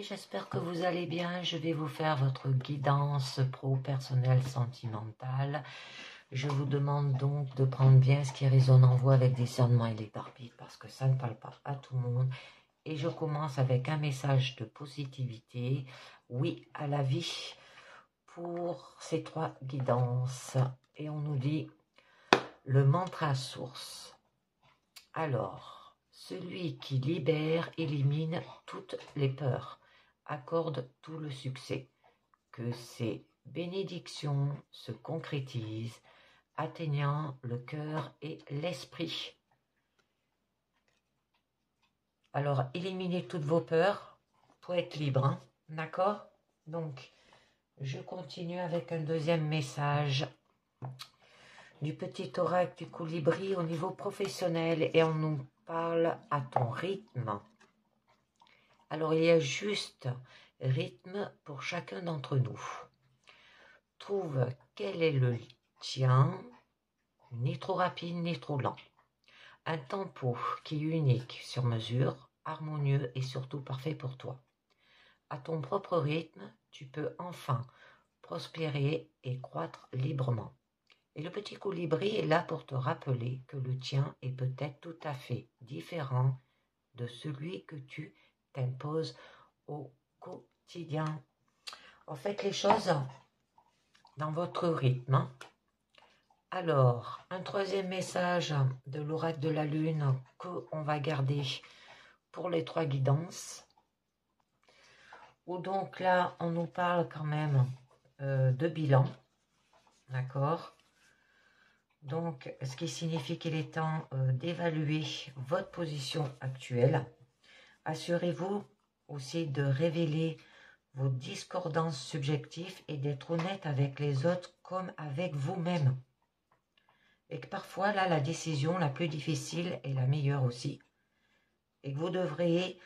j'espère que vous allez bien. Je vais vous faire votre guidance pro-personnelle sentimentale. Je vous demande donc de prendre bien ce qui résonne en vous avec discernement et l'éparpille parce que ça ne parle pas à tout le monde. Et je commence avec un message de positivité. Oui à la vie pour ces 3 guidances. Et on nous dit le mantra source. Alors, celui qui libère élimine toutes les peurs, accorde tout le succès, que ces bénédictions se concrétisent, atteignant le cœur et l'esprit. Alors, éliminez toutes vos peurs pour être libre, hein, d'accord? Donc, je continue avec un deuxième message du petit oracle du colibri au niveau professionnel et on nous parle à ton rythme. Alors, il y a juste rythme pour chacun d'entre nous. Trouve quel est le tien, ni trop rapide ni trop lent. Un tempo qui est unique, sur mesure, harmonieux et surtout parfait pour toi. À ton propre rythme, tu peux enfin prospérer et croître librement. Et le petit colibri est là pour te rappeler que le tien est peut-être tout à fait différent de celui que tu t'imposes au quotidien. En fait, les choses dans votre rythme. Alors, un troisième message de l'oracle de la lune qu'on va garder pour les 3 guidances. Où donc là, on nous parle quand même de bilan. D'accord ? Donc, ce qui signifie qu'il est temps d'évaluer votre position actuelle. Assurez-vous aussi de révéler vos discordances subjectives et d'être honnête avec les autres comme avec vous-même. Et que parfois, là, la décision la plus difficile est la meilleure aussi. Et que vous devriez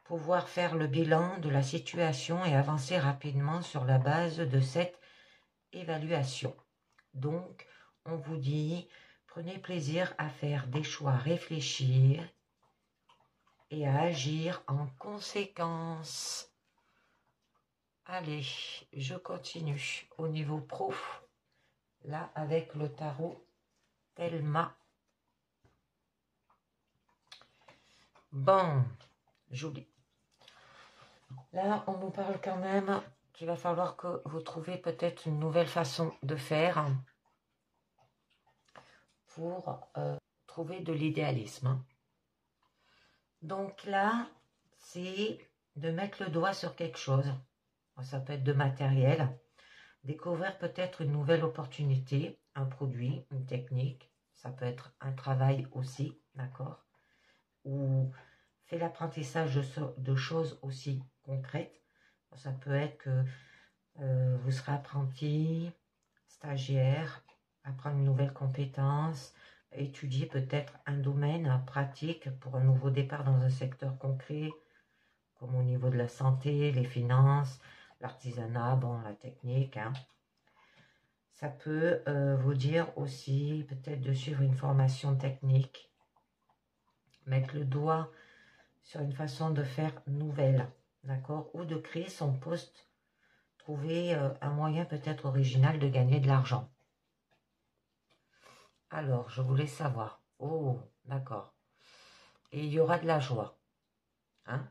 pouvoir faire le bilan de la situation et avancer rapidement sur la base de cette évaluation. Donc, on vous dit, prenez plaisir à faire des choix réfléchis et à agir en conséquence. Allez, je continue au niveau pro, là avec le tarot Thelma. Bon, joli. Là, on nous parle quand même qu'il va falloir que vous trouviez peut-être une nouvelle façon de faire pour trouver de l'idéalisme. Donc là, c'est de mettre le doigt sur quelque chose. Ça peut être de matériel. Découvrir peut-être une nouvelle opportunité, un produit, une technique. Ça peut être un travail aussi, d'accord? Ou faire l'apprentissage de choses aussi concrètes. Ça peut être que vous serez apprenti, stagiaire, apprendre une nouvelle compétence, étudier peut-être un domaine pratique pour un nouveau départ dans un secteur concret, comme au niveau de la santé, les finances, l'artisanat, bon, la technique. Hein. Ça peut vous dire aussi peut-être de suivre une formation technique, mettre le doigt sur une façon de faire nouvelle, d'accord, ou de créer son poste, trouver un moyen peut-être original de gagner de l'argent. Alors, je voulais savoir. Oh, d'accord. Et il y aura de la joie. Hein?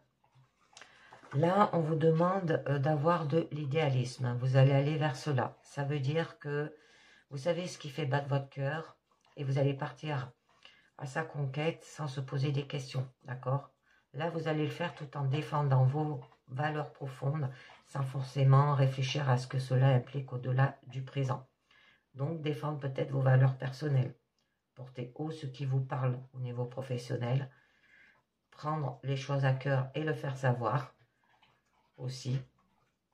Là, on vous demande d'avoir de l'idéalisme. Vous allez aller vers cela. Ça veut dire que vous savez ce qui fait battre votre cœur et vous allez partir à sa conquête sans se poser des questions. D'accord? Là, vous allez le faire tout en défendant vos valeurs profondes sans forcément réfléchir à ce que cela implique au-delà du présent. Donc, défendre peut-être vos valeurs personnelles. Porter haut ce qui vous parle au niveau professionnel. Prendre les choses à cœur et le faire savoir aussi.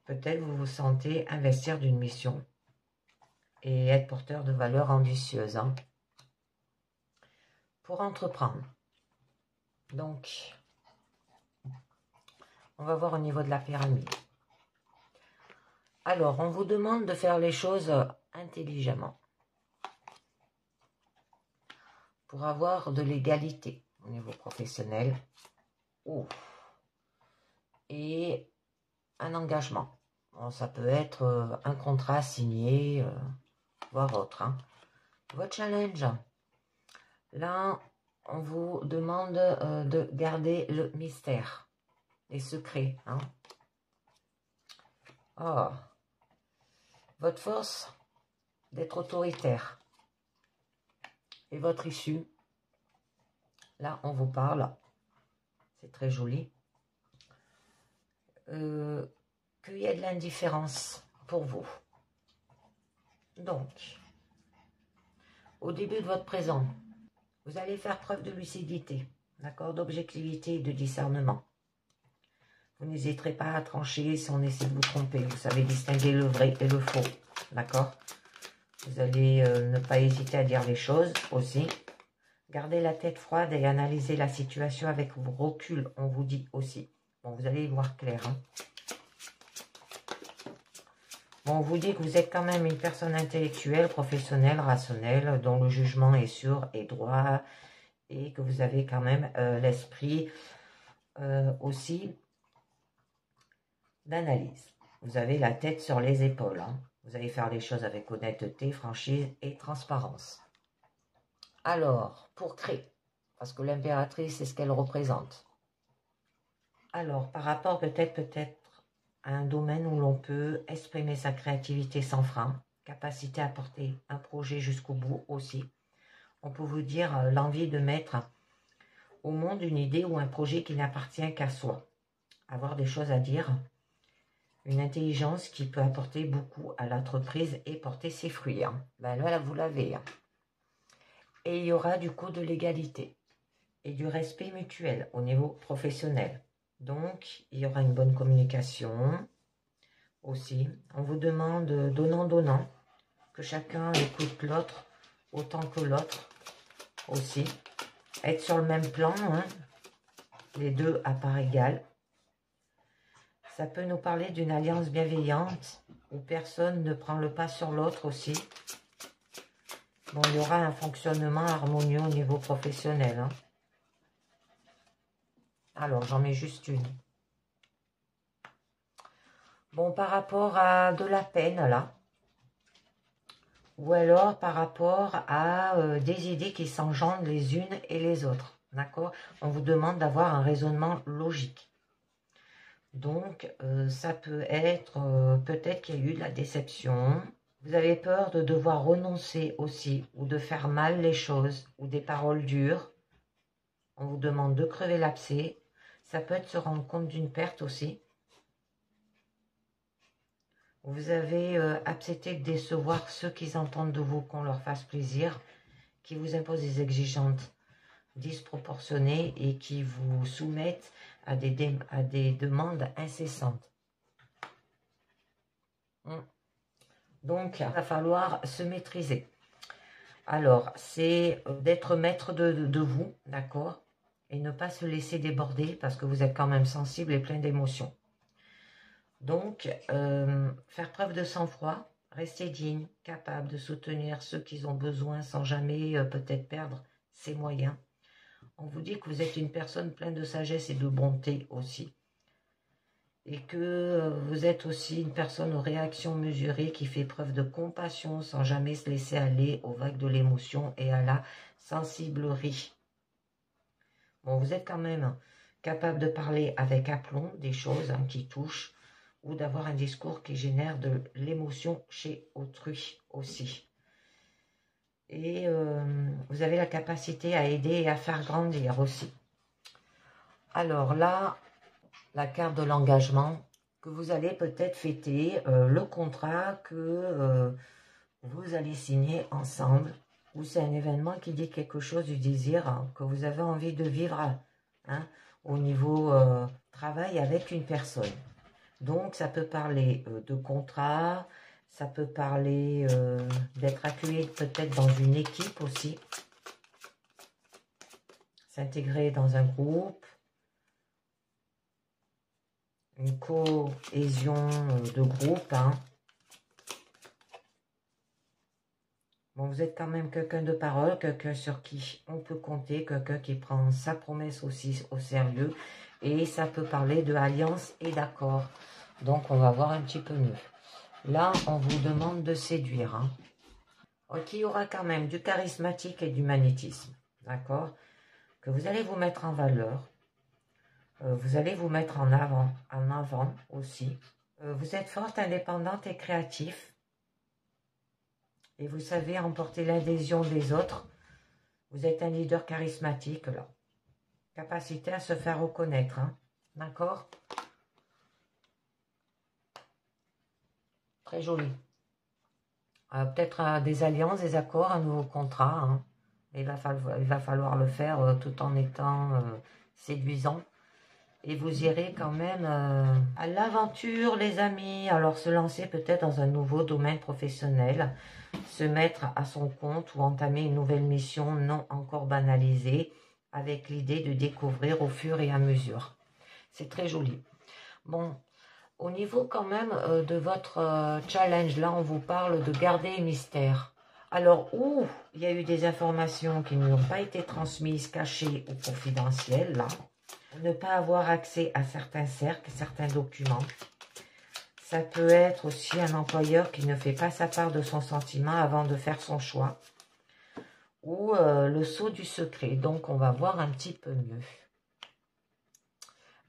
Peut-être vous vous sentez investir d'une mission et être porteur de valeurs ambitieuses. Hein, pour entreprendre. Donc, on va voir au niveau de la pyramide. Alors, on vous demande de faire les choses intelligemment. Pour avoir de l'égalité au niveau professionnel. Oh. et un engagement. Bon, ça peut être un contrat signé, voire autre. Hein. Votre challenge. Là, on vous demande de garder le mystère, les secrets. Hein. Oh. Votre force d'être autoritaire. Et votre issue. Là, on vous parle. C'est très joli. Qu'il y ait de l'indifférence pour vous. Donc, au début de votre présent, vous allez faire preuve de lucidité, d'accord, d'objectivité et de discernement. Vous n'hésiterez pas à trancher si on essaie de vous tromper. Vous savez distinguer le vrai et le faux, d'accord. Vous allez ne pas hésiter à dire les choses aussi. Gardez la tête froide et analysez la situation avec recul, on vous dit aussi. Bon, vous allez y voir clair. Hein. Bon, on vous dit que vous êtes quand même une personne intellectuelle, professionnelle, rationnelle, dont le jugement est sûr et droit, et que vous avez quand même l'esprit aussi d'analyse. Vous avez la tête sur les épaules. Hein. Vous allez faire les choses avec honnêteté, franchise et transparence. Alors, pour créer, parce que l'impératrice, c'est ce qu'elle représente. Alors, par rapport peut-être à un domaine où l'on peut exprimer sa créativité sans frein, capacité à porter un projet jusqu'au bout aussi. On peut vous dire l'envie de mettre au monde une idée ou un projet qui n'appartient qu'à soi. Avoir des choses à dire, une intelligence qui peut apporter beaucoup à l'entreprise et porter ses fruits. Hein. Ben là, vous l'avez. Hein. Et il y aura du coup de l'égalité et du respect mutuel au niveau professionnel. Donc, il y aura une bonne communication aussi. On vous demande donnant-donnant, que chacun écoute l'autre autant que l'autre aussi. Être sur le même plan, hein, les deux à part égale. Ça peut nous parler d'une alliance bienveillante où personne ne prend le pas sur l'autre aussi. Bon, il y aura un fonctionnement harmonieux au niveau professionnel. Hein. Alors, j'en mets juste une. Bon, par rapport à de la peine, là. Ou alors par rapport à des idées qui s'engendrent les unes et les autres. D'accord? On vous demande d'avoir un raisonnement logique. Donc, ça peut être, peut-être qu'il y a eu de la déception. Vous avez peur de devoir renoncer aussi, ou de faire mal les choses, ou des paroles dures. On vous demande de crever l'abcès. Ça peut être se rendre compte d'une perte aussi. Vous avez accepté de décevoir ceux qui entendent de vous qu'on leur fasse plaisir, qui vous imposent des exigences disproportionnées et qui vous soumettent à des demandes incessantes. Donc, il va falloir se maîtriser. Alors, c'est d'être maître de vous, d'accord? Et ne pas se laisser déborder parce que vous êtes quand même sensible et plein d'émotions. Donc, faire preuve de sang-froid, rester digne, capable de soutenir ceux qui ont besoin sans jamais peut-être perdre ses moyens. On vous dit que vous êtes une personne pleine de sagesse et de bonté aussi. Et que vous êtes aussi une personne aux réactions mesurées qui fait preuve de compassion sans jamais se laisser aller aux vagues de l'émotion et à la sensiblerie. Bon, vous êtes quand même capable de parler avec aplomb des choses qui touchent ou d'avoir un discours qui génère de l'émotion chez autrui aussi. Et vous avez la capacité à aider et à faire grandir aussi. Alors là, la carte de l'engagement, que vous allez peut-être fêter, le contrat que vous allez signer ensemble, ou c'est un événement qui dit quelque chose du désir que vous avez envie de vivre au niveau travail avec une personne. Donc, ça peut parler de contrat, ça peut parler d'être accueilli peut-être dans une équipe aussi, s'intégrer dans un groupe, une cohésion de groupe. Bon, vous êtes quand même quelqu'un de parole, quelqu'un sur qui on peut compter, quelqu'un qui prend sa promesse aussi au sérieux, Et ça peut parler de alliance et d'accord. Donc, on va voir un petit peu mieux. Là, on vous demande de séduire. Hein. Ok, il y aura quand même du charismatique et du magnétisme. D'accord? Que vous allez vous mettre en valeur. Vous allez vous mettre en avant aussi. Vous êtes forte, indépendante et créatif. Et vous savez emporter l'adhésion des autres. Vous êtes un leader charismatique, là. Capacité à se faire reconnaître. Hein. D'accord? Très joli. Peut-être des alliances, des accords, un nouveau contrat. Hein. Il va falloir le faire tout en étant séduisant. Et vous irez quand même à l'aventure, les amis. Alors, se lancer peut-être dans un nouveau domaine professionnel, se mettre à son compte ou entamer une nouvelle mission non encore banalisée, avec l'idée de découvrir au fur et à mesure. C'est très joli. Bon, au niveau quand même de votre challenge, là, on vous parle de garder mystère. Alors, il y a eu des informations qui n'ont pas été transmises, cachées ou confidentielles, là. Ne pas avoir accès à certains cercles, certains documents. Ça peut être aussi un employeur qui ne fait pas sa part de son sentiment avant de faire son choix. Ou le sceau du secret. Donc, on va voir un petit peu mieux.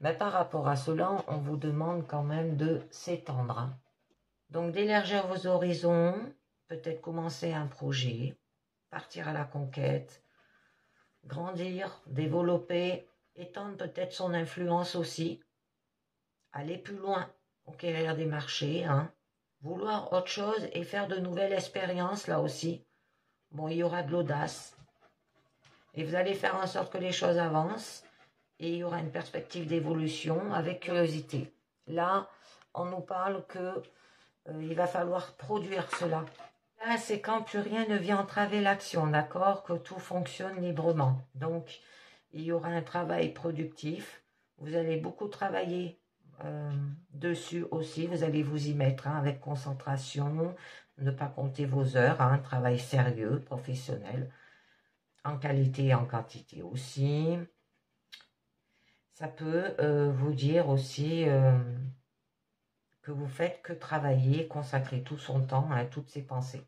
Mais par rapport à cela, on vous demande quand même de s'étendre. Hein. Donc, d'élargir vos horizons. Peut-être commencer un projet. Partir à la conquête. Grandir, développer. Étendre peut-être son influence aussi, aller plus loin, conquérir des marchés, hein. Vouloir autre chose et faire de nouvelles expériences là aussi. Bon, il y aura de l'audace et vous allez faire en sorte que les choses avancent et il y aura une perspective d'évolution avec curiosité. Là, on nous parle que il va falloir produire cela. Là, c'est quand plus rien ne vient entraver l'action, d'accord, que tout fonctionne librement. Donc, il y aura un travail productif. Vous allez beaucoup travailler dessus aussi. Vous allez vous y mettre hein, avec concentration. Ne pas compter vos heures. Hein, travail sérieux, professionnel. En qualité et en quantité aussi. Ça peut vous dire aussi que vous faites que travailler, consacrer tout son temps, hein, toutes ses pensées.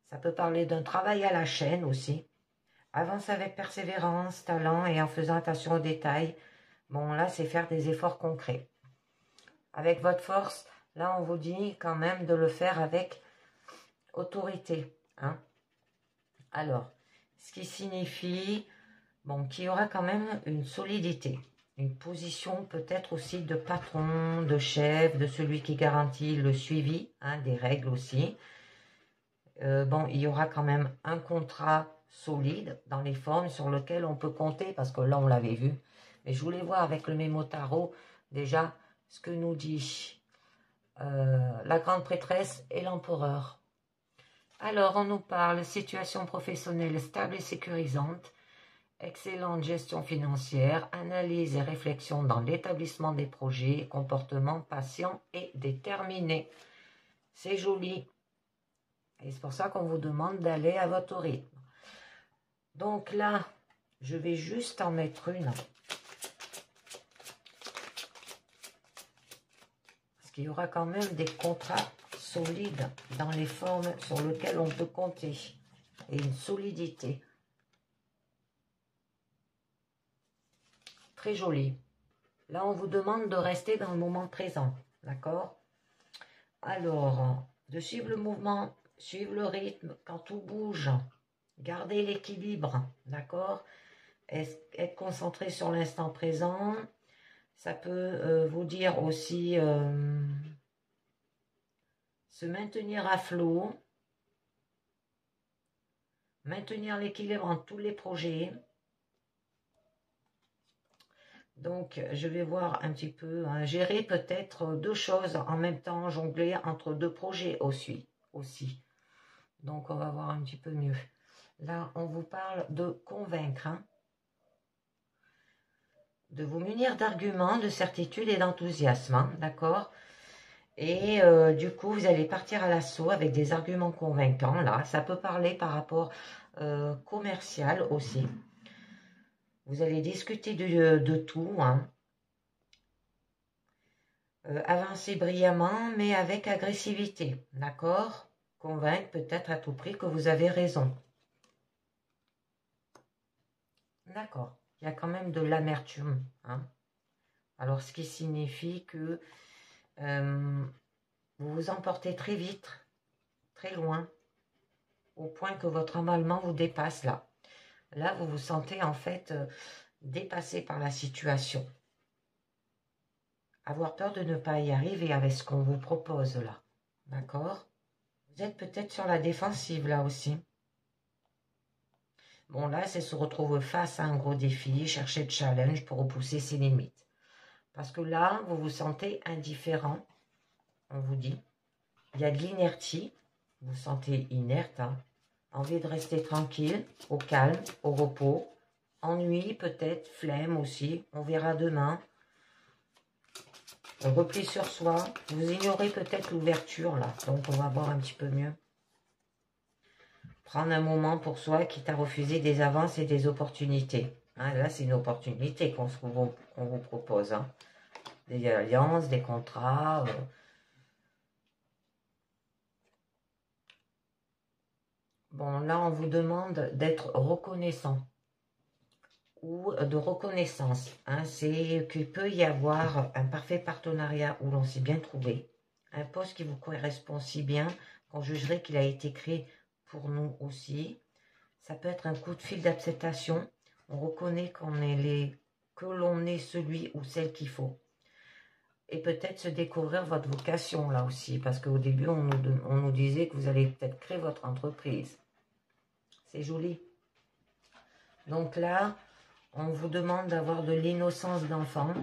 Ça peut parler d'un travail à la chaîne aussi. Avance avec persévérance, talent et en faisant attention aux détails. Bon, là, c'est faire des efforts concrets. Avec votre force, là, on vous dit quand même de le faire avec autorité. Hein. Alors, ce qui signifie bon, qu'il y aura quand même une solidité. Une position peut-être aussi de patron, de chef, de celui qui garantit le suivi, hein, des règles aussi. Bon, il y aura quand même un contrat solide dans les formes sur lequel on peut compter, parce que là, on l'avait vu. Mais je voulais voir avec le mémo tarot, déjà, ce que nous dit la grande prêtresse et l'empereur. Alors, on nous parle situation professionnelle stable et sécurisante, excellente gestion financière, analyse et réflexion dans l'établissement des projets, comportement patient et déterminé. C'est joli. Et c'est pour ça qu'on vous demande d'aller à votre rythme. Donc là, je vais juste en mettre une. Parce qu'il y aura quand même des contrats solides dans les formes sur lesquelles on peut compter. Et une solidité. Très joli. Là, on vous demande de rester dans le moment présent. D'accord? Alors, de suivre le mouvement, suivre le rythme quand tout bouge. Garder l'équilibre, d'accord? Être concentré sur l'instant présent. Ça peut vous dire aussi se maintenir à flot. Maintenir l'équilibre entre tous les projets. Donc, je vais voir un petit peu, hein, gérer peut-être deux choses en même temps, jongler entre deux projets aussi. Donc, on va voir un petit peu mieux. Là, on vous parle de convaincre, hein, de vous munir d'arguments, de certitude et d'enthousiasme, hein, d'accord? Et du coup, vous allez partir à l'assaut avec des arguments convaincants, là. Ça peut parler par rapport commercial aussi. Vous allez discuter de tout, hein. Avancez brillamment, mais avec agressivité, d'accord? Convaincre peut-être à tout prix que vous avez raison. D'accord, il y a quand même de l'amertume, hein? Alors, ce qui signifie que vous vous emportez très vite, très loin, au point que votre emballement vous dépasse là. Là, vous vous sentez en fait dépassé par la situation. Avoir peur de ne pas y arriver avec ce qu'on vous propose là. D'accord? Vous êtes peut-être sur la défensive là aussi. Bon, là, c'est se retrouver face à un gros défi, chercher le challenge pour repousser ses limites. Parce que là, vous vous sentez indifférent, on vous dit. Il y a de l'inertie, vous vous sentez inerte, hein. Envie de rester tranquille, au calme, au repos. Ennui peut-être, flemme aussi, on verra demain. Repli sur soi, vous ignorez peut-être l'ouverture là, donc on va voir un petit peu mieux. Prendre un moment pour soi, quitte à refuser des avances et des opportunités. Hein, là, c'est une opportunité qu'on vous propose. Hein. Des alliances, des contrats. Bon, là, on vous demande d'être reconnaissant ou de reconnaissance. Hein. C'est qu'il peut y avoir un parfait partenariat où l'on s'est bien trouvé. Un poste qui vous correspond si bien qu'on jugerait qu'il a été créé pour nous aussi. Ça peut être un coup de fil d'acceptation. On reconnaît que l'on est celui ou celle qu'il faut. Et peut-être se découvrir votre vocation là aussi. Parce qu'au début, on nous disait que vous allez peut-être créer votre entreprise. C'est joli. Donc là, on vous demande d'avoir de l'innocence d'enfant.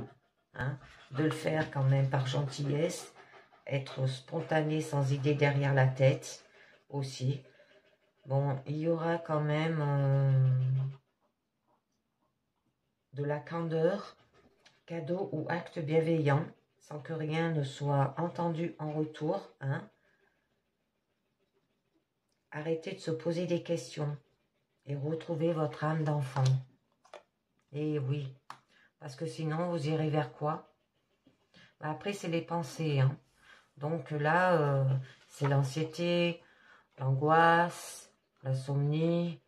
Hein, de le faire quand même par gentillesse. Être spontané sans idée derrière la tête aussi. Bon, il y aura quand même de la candeur, cadeau ou acte bienveillant, sans que rien ne soit entendu en retour. Hein. Arrêtez de se poser des questions et retrouvez votre âme d'enfant. Et oui, parce que sinon, vous irez vers quoi? Après, c'est les pensées. Hein. Donc là, c'est l'anxiété, l'angoisse, l'insomnie.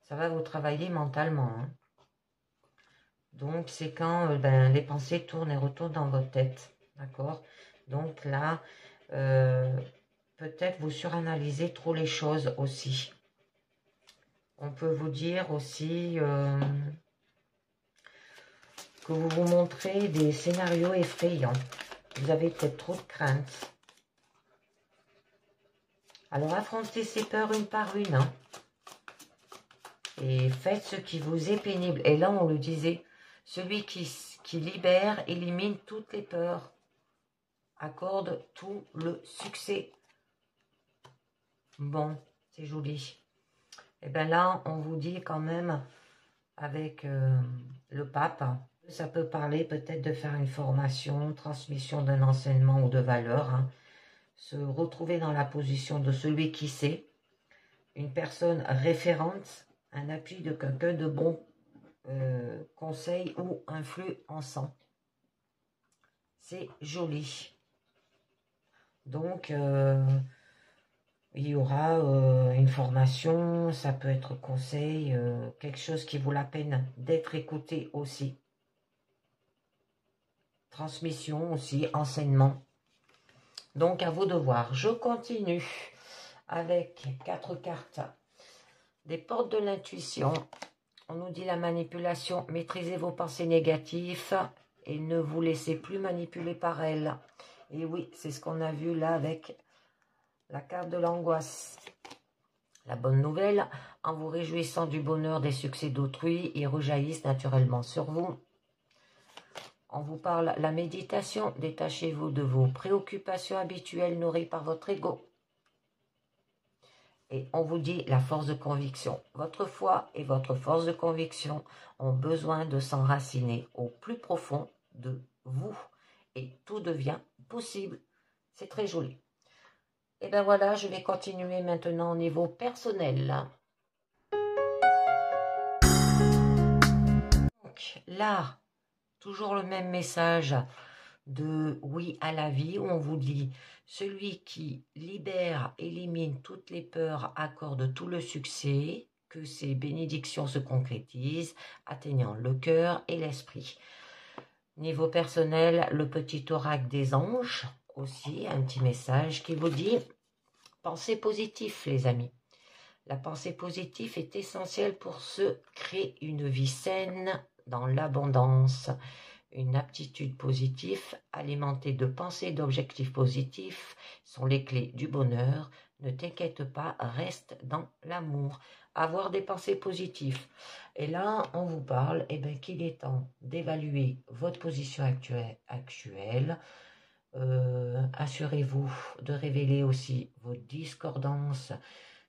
Ça va vous travailler mentalement. Hein. Donc, c'est quand les pensées tournent et retournent dans votre tête. D'accord? Donc là, peut-être vous suranalysez trop les choses aussi. On peut vous dire aussi que vous vous montrez des scénarios effrayants. Vous avez peut-être trop de craintes. Alors, affrontez ces peurs une par une. Hein, et faites ce qui vous est pénible. Et là, on le disait, celui qui libère, élimine toutes les peurs. Accorde tout le succès. Bon, c'est joli. Et bien là, on vous dit quand même, avec le pape, ça peut parler peut-être de faire une formation, transmission d'un enseignement ou de valeurs. Hein, se retrouver dans la position de celui qui sait, une personne référente, un appui de quelqu'un de bon, conseil ou influençant. C'est joli. Donc, il y aura une formation, ça peut être conseil, quelque chose qui vaut la peine d'être écouté aussi. Transmission aussi, enseignement. Donc, à vous de voir. Je continue avec 4 cartes. Des portes de l'intuition. On nous dit la manipulation. Maîtrisez vos pensées négatives et ne vous laissez plus manipuler par elles. Et oui, c'est ce qu'on a vu là avec la carte de l'angoisse. La bonne nouvelle, en vous réjouissant du bonheur des succès d'autrui, ils rejaillissent naturellement sur vous. On vous parle la méditation. Détachez-vous de vos préoccupations habituelles nourries par votre ego. Et on vous dit la force de conviction. Votre foi et votre force de conviction ont besoin de s'enraciner au plus profond de vous. Et tout devient possible. C'est très joli. Et bien voilà, je vais continuer maintenant au niveau personnel. Donc là, toujours le même message de oui à la vie, où on vous dit celui qui libère, élimine toutes les peurs, accorde tout le succès, que ces bénédictions se concrétisent, atteignant le cœur et l'esprit. Niveau personnel, le petit oracle des anges, aussi un petit message qui vous dit pensez positif, les amis. La pensée positive est essentielle pour se créer une vie saine dans l'abondance. Une aptitude positive alimentée de pensées et d'objectifs positifs sont les clés du bonheur. Ne t'inquiète pas, reste dans l'amour. Avoir des pensées positives. Et là, on vous parle qu'il est temps d'évaluer votre position actuelle. Assurez-vous de révéler aussi vos discordances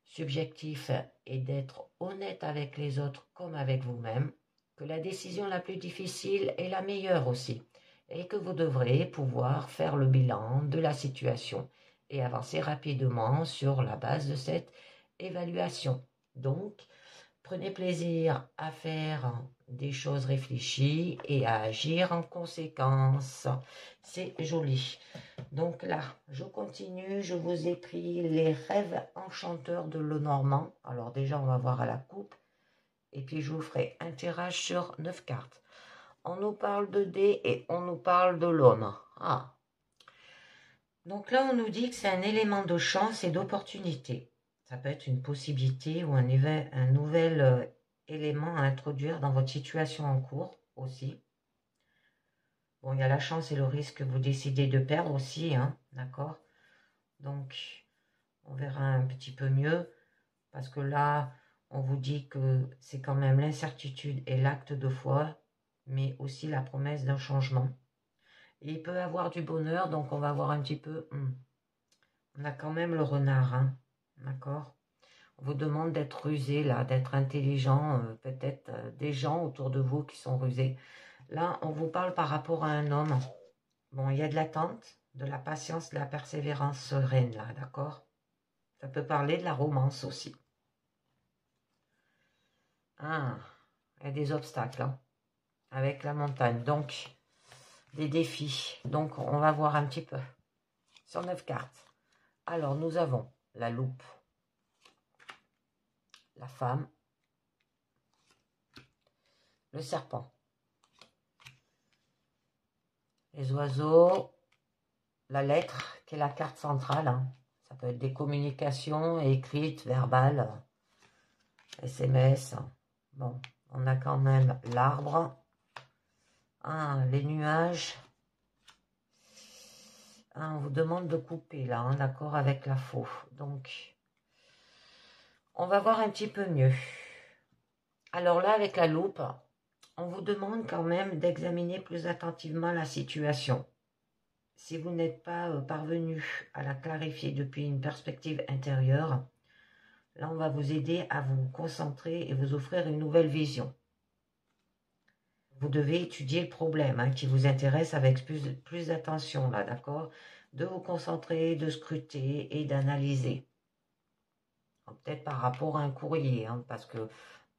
subjectives et d'être honnête avec les autres comme avec vous-même. Que la décision la plus difficile est la meilleure aussi, et que vous devrez pouvoir faire le bilan de la situation et avancer rapidement sur la base de cette évaluation. Donc, prenez plaisir à faire des choses réfléchies et à agir en conséquence. C'est joli. Donc là, je continue. Je vous ai pris les rêves enchanteurs de Lenormand. Alors déjà, on va voir à la coupe. Et puis, je vous ferai un tirage sur 9 cartes. On nous parle de dés et on nous parle de l'homme. Ah. Donc là, on nous dit que c'est un élément de chance et d'opportunité. Ça peut être une possibilité ou un nouvel élément à introduire dans votre situation en cours aussi. Bon, il y a la chance et le risque que vous décidez de perdre aussi, hein, d'accord? Donc, on verra un petit peu mieux, parce que là, on vous dit que c'est quand même l'incertitude et l'acte de foi, mais aussi la promesse d'un changement. Et il peut y avoir du bonheur, donc on va voir un petit peu. On a quand même le renard, hein, d'accord? On vous demande d'être rusé, là, d'être intelligent, peut-être des gens autour de vous qui sont rusés. Là, on vous parle par rapport à un homme. Bon, il y a de l'attente, de la patience, de la persévérance sereine, là, d'accord? Ça peut parler de la romance aussi. Ah, il y a des obstacles, hein, avec la montagne. Donc, des défis. Donc, on va voir un petit peu. Sur 9 cartes. Alors, nous avons la loupe, la femme, le serpent, les oiseaux, la lettre, qui est la carte centrale. Hein. Ça peut être des communications écrites, verbales, SMS. Bon, on a quand même l'arbre. Ah, les nuages. Ah, on vous demande de couper là, hein, d'accord, avec la faux. Donc, on va voir un petit peu mieux. Alors là, avec la loupe, on vous demande quand même d'examiner plus attentivement la situation. Si vous n'êtes pas parvenu à la clarifier depuis une perspective intérieure, là, on va vous aider à vous concentrer et vous offrir une nouvelle vision. Vous devez étudier le problème hein, qui vous intéresse avec plus d'attention, là, d'accord? De vous concentrer, de scruter et d'analyser. Peut-être par rapport à un courrier, hein, parce que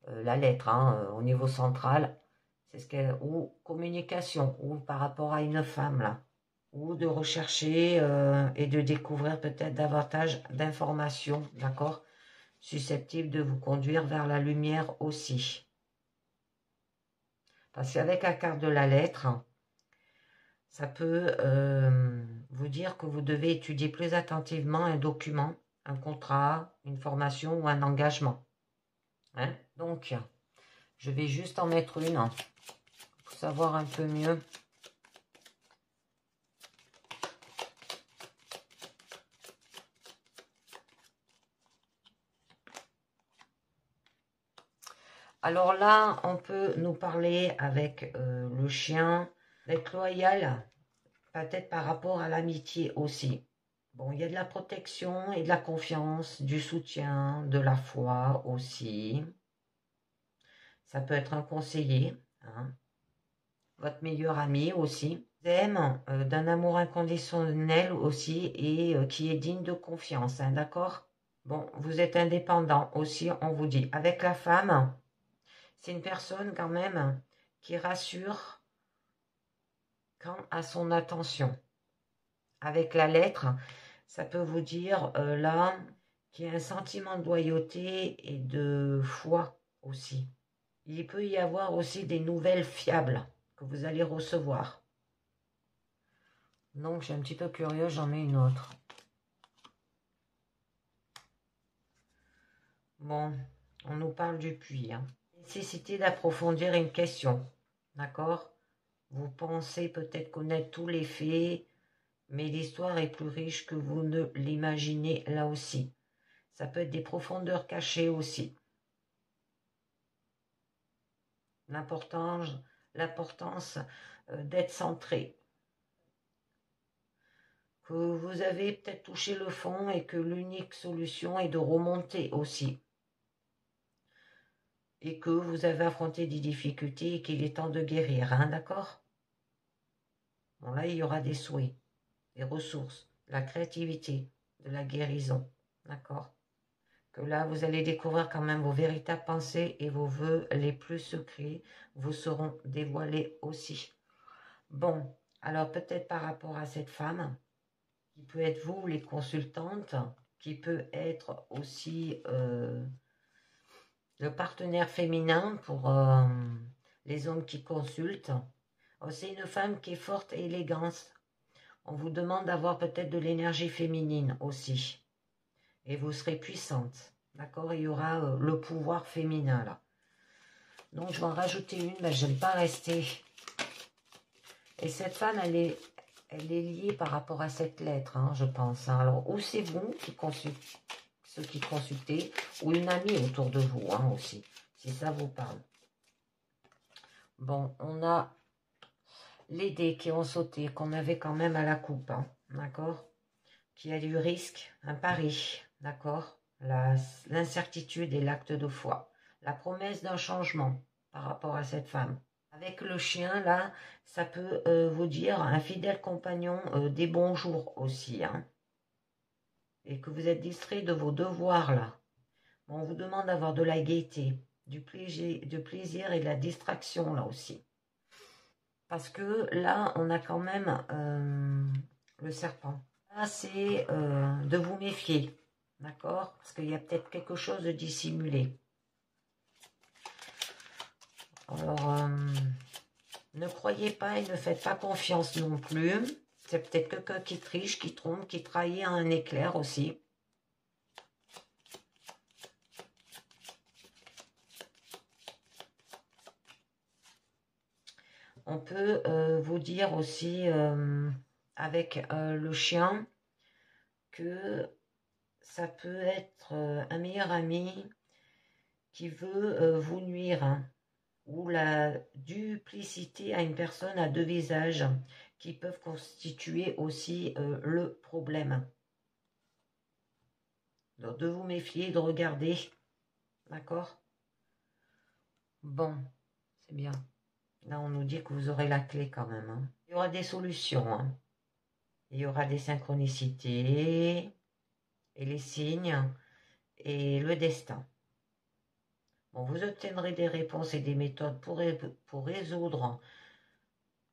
la lettre, hein, au niveau central, c'est ce qu'elle... Ou communication, ou par rapport à une femme, là. Ou de rechercher et de découvrir peut-être davantage d'informations, d'accord? Susceptibles de vous conduire vers la lumière aussi. Parce qu'avec la carte de la lettre, ça peut vous dire que vous devez étudier plus attentivement un document, un contrat, une formation ou un engagement. Hein? Donc, je vais juste en mettre une pour savoir un peu mieux. Alors là, on peut nous parler avec le chien, d'être loyal, peut-être par rapport à l'amitié aussi. Bon, il y a de la protection et de la confiance, du soutien, de la foi aussi. Ça peut être un conseiller, hein. Votre meilleur ami aussi. Aime d'un amour inconditionnel aussi et qui est digne de confiance, hein, d'accord? Bon, vous êtes indépendant aussi, on vous dit. Avec la femme, c'est une personne quand même qui rassure quant à son attention. Avec la lettre, ça peut vous dire là qu'il y a un sentiment de loyauté et de foi aussi. Il peut y avoir aussi des nouvelles fiables que vous allez recevoir. Donc, je suis un petit peu curieux, j'en mets une autre. Bon, on nous parle du puits. Hein. Nécessité d'approfondir une question. D'accord? Vous pensez peut-être connaître tous les faits, mais l'histoire est plus riche que vous ne l'imaginez là aussi. Ça peut être des profondeurs cachées aussi. L'importance d'être centré. Que vous avez peut-être touché le fond et que l'unique solution est de remonter aussi. Et que vous avez affronté des difficultés et qu'il est temps de guérir, hein, d'accord? Bon, là, il y aura des souhaits, des ressources, de la créativité, de la guérison, d'accord? Que là, vous allez découvrir quand même vos véritables pensées et vos vœux les plus secrets vous seront dévoilés aussi. Bon, alors peut-être par rapport à cette femme, qui peut être vous, les consultantes, qui peut être aussi le partenaire féminin pour les hommes qui consultent. C'est une femme qui est forte et élégante. On vous demande d'avoir peut-être de l'énergie féminine aussi. Et vous serez puissante. D'accord? Il y aura le pouvoir féminin là. Donc je vais en rajouter une, mais je n'aime pas rester. Et cette femme, elle est liée par rapport à cette lettre, hein, je pense. Hein. Alors, ou c'est vous qui consultez, ceux qui consultez, ou une amie autour de vous hein, aussi, si ça vous parle. Bon, on a les dés qui ont sauté, qu'on avait quand même à la coupe, hein, d'accord? Qui a du risque, un pari, d'accord? L'incertitude et l'acte de foi. La promesse d'un changement par rapport à cette femme. Avec le chien, là, ça peut vous dire un fidèle compagnon des bons jours aussi, hein. Et que vous êtes distrait de vos devoirs, là. On vous demande d'avoir de la gaieté, du plaisir et de la distraction, là aussi. Parce que là, on a quand même le serpent. Là, c'est de vous méfier, d'accord? Parce qu'il y a peut-être quelque chose de dissimulé. Alors, ne croyez pas et ne faites pas confiance non plus. C'est peut-être quelqu'un qui triche, qui trompe, qui trahit un éclair aussi. On peut vous dire aussi avec le chien que ça peut être un meilleur ami qui veut vous nuire, hein, ou la duplicité à une personne à deux visages qui peuvent constituer aussi le problème. Donc de vous méfier, de regarder, d'accord? Bon, c'est bien. Là, on nous dit que vous aurez la clé quand même. Hein. Il y aura des solutions. Hein. Il y aura des synchronicités et les signes et le destin. Bon, vous obtiendrez des réponses et des méthodes pour résoudre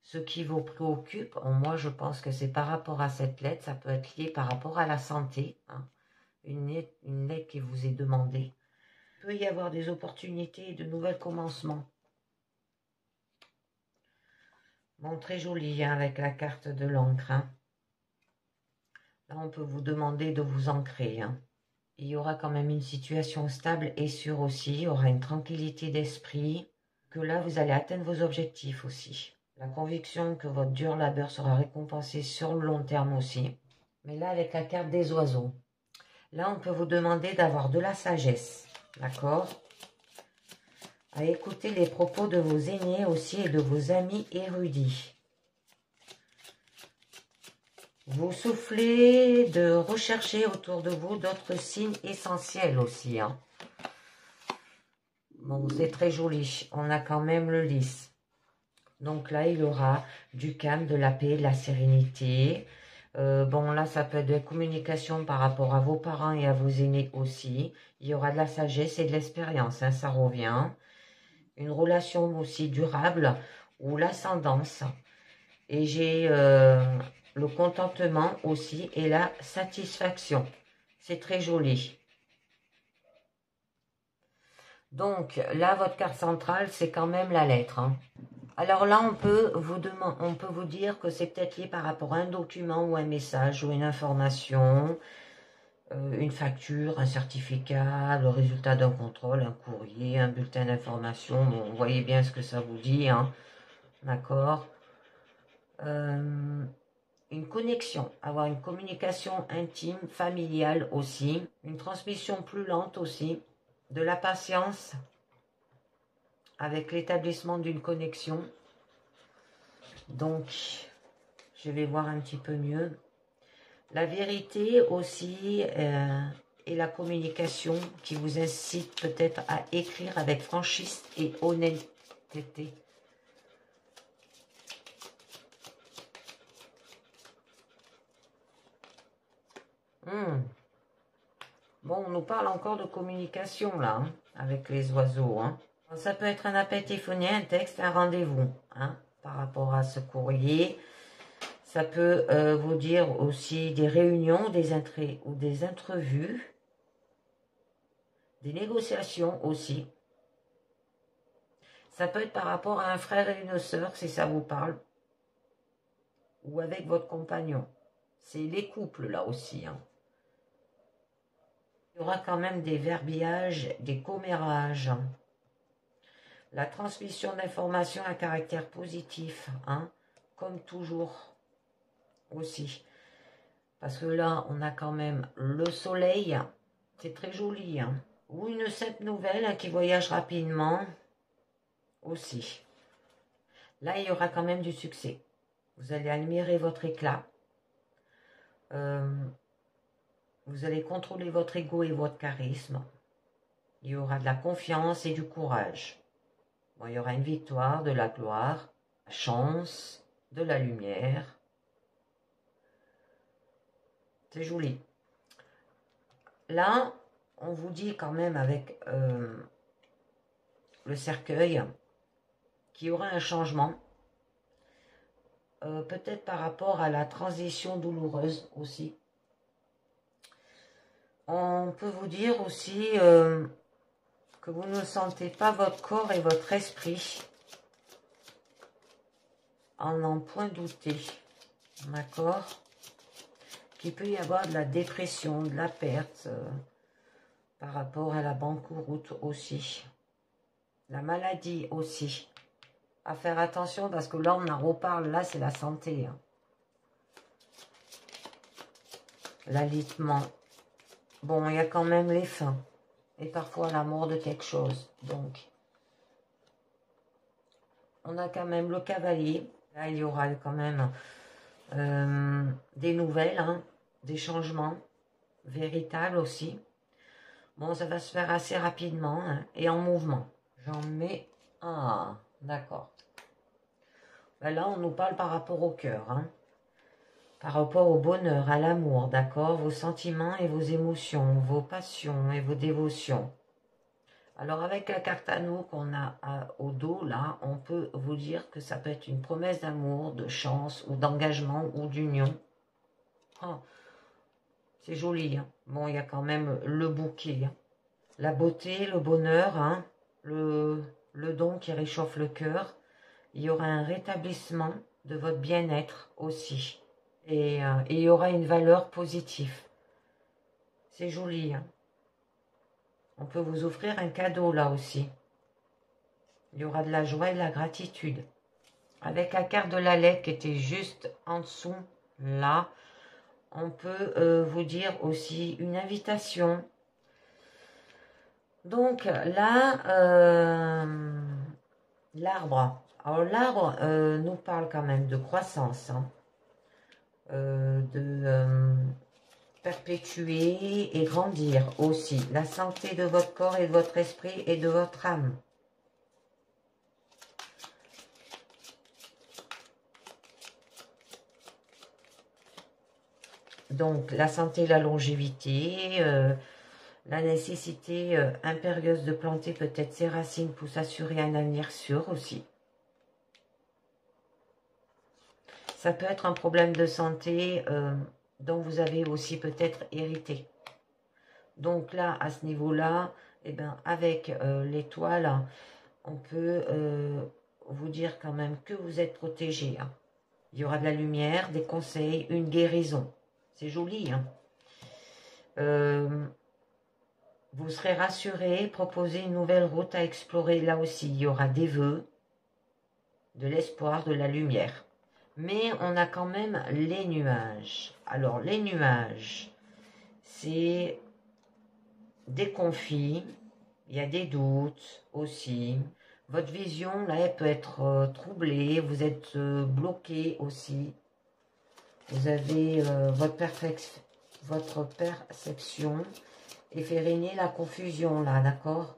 ce qui vous préoccupe. Moi, je pense que c'est par rapport à cette lettre. Ça peut être lié par rapport à la santé. Hein. Une lettre qui vous est demandée. Il peut y avoir des opportunités et de nouvelles commencements. Bon, très joli hein, avec la carte de l'encre. Hein. Là, on peut vous demander de vous ancrer. Hein. Il y aura quand même une situation stable et sûre aussi. Il y aura une tranquillité d'esprit. Que là, vous allez atteindre vos objectifs aussi. La conviction que votre dur labeur sera récompensé sur le long terme aussi. Mais là, avec la carte des oiseaux. Là, on peut vous demander d'avoir de la sagesse. D'accord? À écouter les propos de vos aînés aussi et de vos amis érudits. Vous soufflez de rechercher autour de vous d'autres signes essentiels aussi. Hein. Bon, c'est très joli. On a quand même le lys. Donc là, il y aura du calme, de la paix, de la sérénité. Bon, là, ça peut être de la communication par rapport à vos parents et à vos aînés aussi. Il y aura de la sagesse et de l'expérience, hein, ça revient. Une relation aussi durable ou l'ascendance. Et j'ai le contentement aussi et la satisfaction. C'est très joli. Donc là, votre carte centrale, c'est quand même la lettre. Hein. Alors là, on peut vous dire que c'est peut-être lié par rapport à un document ou un message ou une information, une facture, un certificat, le résultat d'un contrôle, un courrier, un bulletin d'information. Bon, vous voyez bien ce que ça vous dit, hein. D'accord. Une connexion, avoir une communication intime, familiale aussi, une transmission plus lente aussi, de la patience avec l'établissement d'une connexion. Donc, je vais voir un petit peu mieux. La vérité aussi et la communication qui vous incite peut-être à écrire avec franchise et honnêteté. Bon, on nous parle encore de communication là, hein, avec les oiseaux. Hein. Ça peut être un appel téléphonique, un texte, un rendez-vous hein, par rapport à ce courrier. Ça peut vous dire aussi des réunions, des entrevues, des négociations aussi. Ça peut être par rapport à un frère et une sœur, si ça vous parle. Ou avec votre compagnon. C'est les couples là aussi. Hein. Il y aura quand même des verbiages, des commérages. La transmission d'informations à caractère positif, hein, comme toujours aussi. Parce que là, on a quand même le soleil. C'est très joli. Hein. Ou une simple nouvelle hein, qui voyage rapidement aussi. Là, il y aura quand même du succès. Vous allez admirer votre éclat. Vous allez contrôler votre ego et votre charisme. Il y aura de la confiance et du courage. Bon, il y aura une victoire, de la gloire, la chance, de la lumière. C'est joli. Là, on vous dit quand même avec le cercueil qu'il y aura un changement. Peut-être par rapport à la transition douloureuse aussi. On peut vous dire aussi que vous ne sentez pas votre corps et votre esprit en n'en point douter. D'accord? Qu'il peut y avoir de la dépression, de la perte par rapport à la banqueroute aussi. La maladie aussi. À faire attention parce que là, on en reparle. Là, c'est la santé. Hein. L'alitement. Bon, il y a quand même les fins. Et parfois la mort de quelque chose. Donc, on a quand même le cavalier. Là, il y aura quand même des nouvelles, hein, des changements véritables aussi. Bon, ça va se faire assez rapidement hein, et en mouvement. J'en mets un. D'accord. Ben là, on nous parle par rapport au cœur. Hein. Par rapport au bonheur, à l'amour, d'accord, vos sentiments et vos émotions, vos passions et vos dévotions. Alors avec la carte anneau qu'on a au dos, là, on peut vous dire que ça peut être une promesse d'amour, de chance ou d'engagement ou d'union. Oh, c'est joli. Hein. Bon, il y a quand même le bouquet. Hein. La beauté, le bonheur, hein, le don qui réchauffe le cœur. Il y aura un rétablissement de votre bien-être aussi. Et il y aura une valeur positive. C'est joli. Hein. On peut vous offrir un cadeau là aussi. Il y aura de la joie et de la gratitude. Avec la carte de la lettre qui était juste en dessous, là, on peut vous dire aussi une invitation. Donc là, l'arbre. Alors l'arbre nous parle quand même de croissance. Hein. De perpétuer et grandir aussi. La santé de votre corps et de votre esprit et de votre âme. Donc, la santé, la longévité, la nécessité impérieuse de planter peut-être ses racines pour s'assurer un avenir sûr aussi. Ça peut être un problème de santé dont vous avez aussi peut-être hérité. Donc là, à ce niveau-là, eh ben, avec l'étoile, on peut vous dire quand même que vous êtes protégé. Hein. Il y aura de la lumière, des conseils, une guérison. C'est joli. Hein. Vous serez rassuré, proposer une nouvelle route à explorer. Là aussi, il y aura des vœux, de l'espoir, de la lumière. Mais on a quand même les nuages. Alors, les nuages, c'est des conflits, il y a des doutes aussi. Votre vision, là, elle peut être troublée. Vous êtes bloqué aussi. Vous avez votre perception et fait régner la confusion, là, d'accord?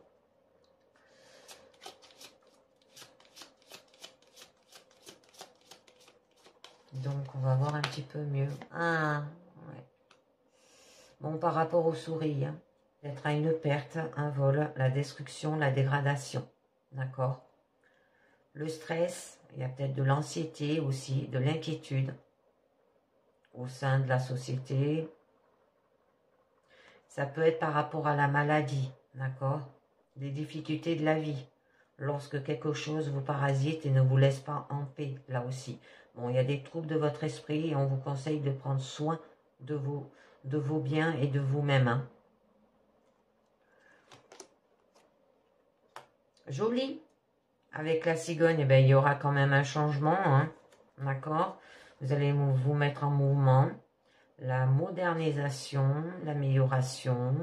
Donc, on va voir un petit peu mieux. Ah, ouais. Bon, par rapport aux souris, hein, peut-être à une perte, un vol, la destruction, la dégradation, d'accord? Le stress, il y a peut-être de l'anxiété aussi, de l'inquiétude au sein de la société. Ça peut être par rapport à la maladie, d'accord? Des difficultés de la vie. Lorsque quelque chose vous parasite et ne vous laisse pas en paix, là aussi. Bon, il y a des troubles de votre esprit et on vous conseille de prendre soin de vos biens et de vous-même. Hein. Joli. Avec la cigogne, eh ben, il y aura quand même un changement, hein, d'accord? Vous allez vous mettre en mouvement. La modernisation, l'amélioration.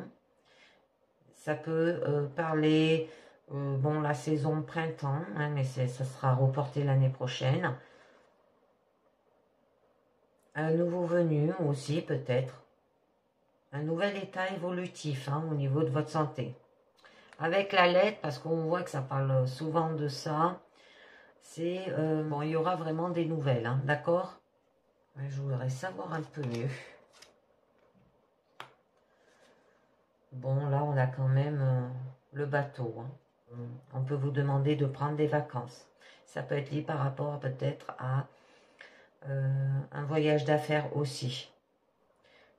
Ça peut parler, bon, la saison printemps, hein, mais ça sera reporté l'année prochaine. Un nouveau venu aussi, peut-être. Un nouvel état évolutif hein, au niveau de votre santé. Avec la lettre, parce qu'on voit que ça parle souvent de ça, c'est, bon, il y aura vraiment des nouvelles, hein, d'accord? Je voudrais savoir un peu mieux. Bon, là, on a quand même le bateau. Hein. On peut vous demander de prendre des vacances. Ça peut être lié par rapport peut-être à un voyage d'affaires aussi.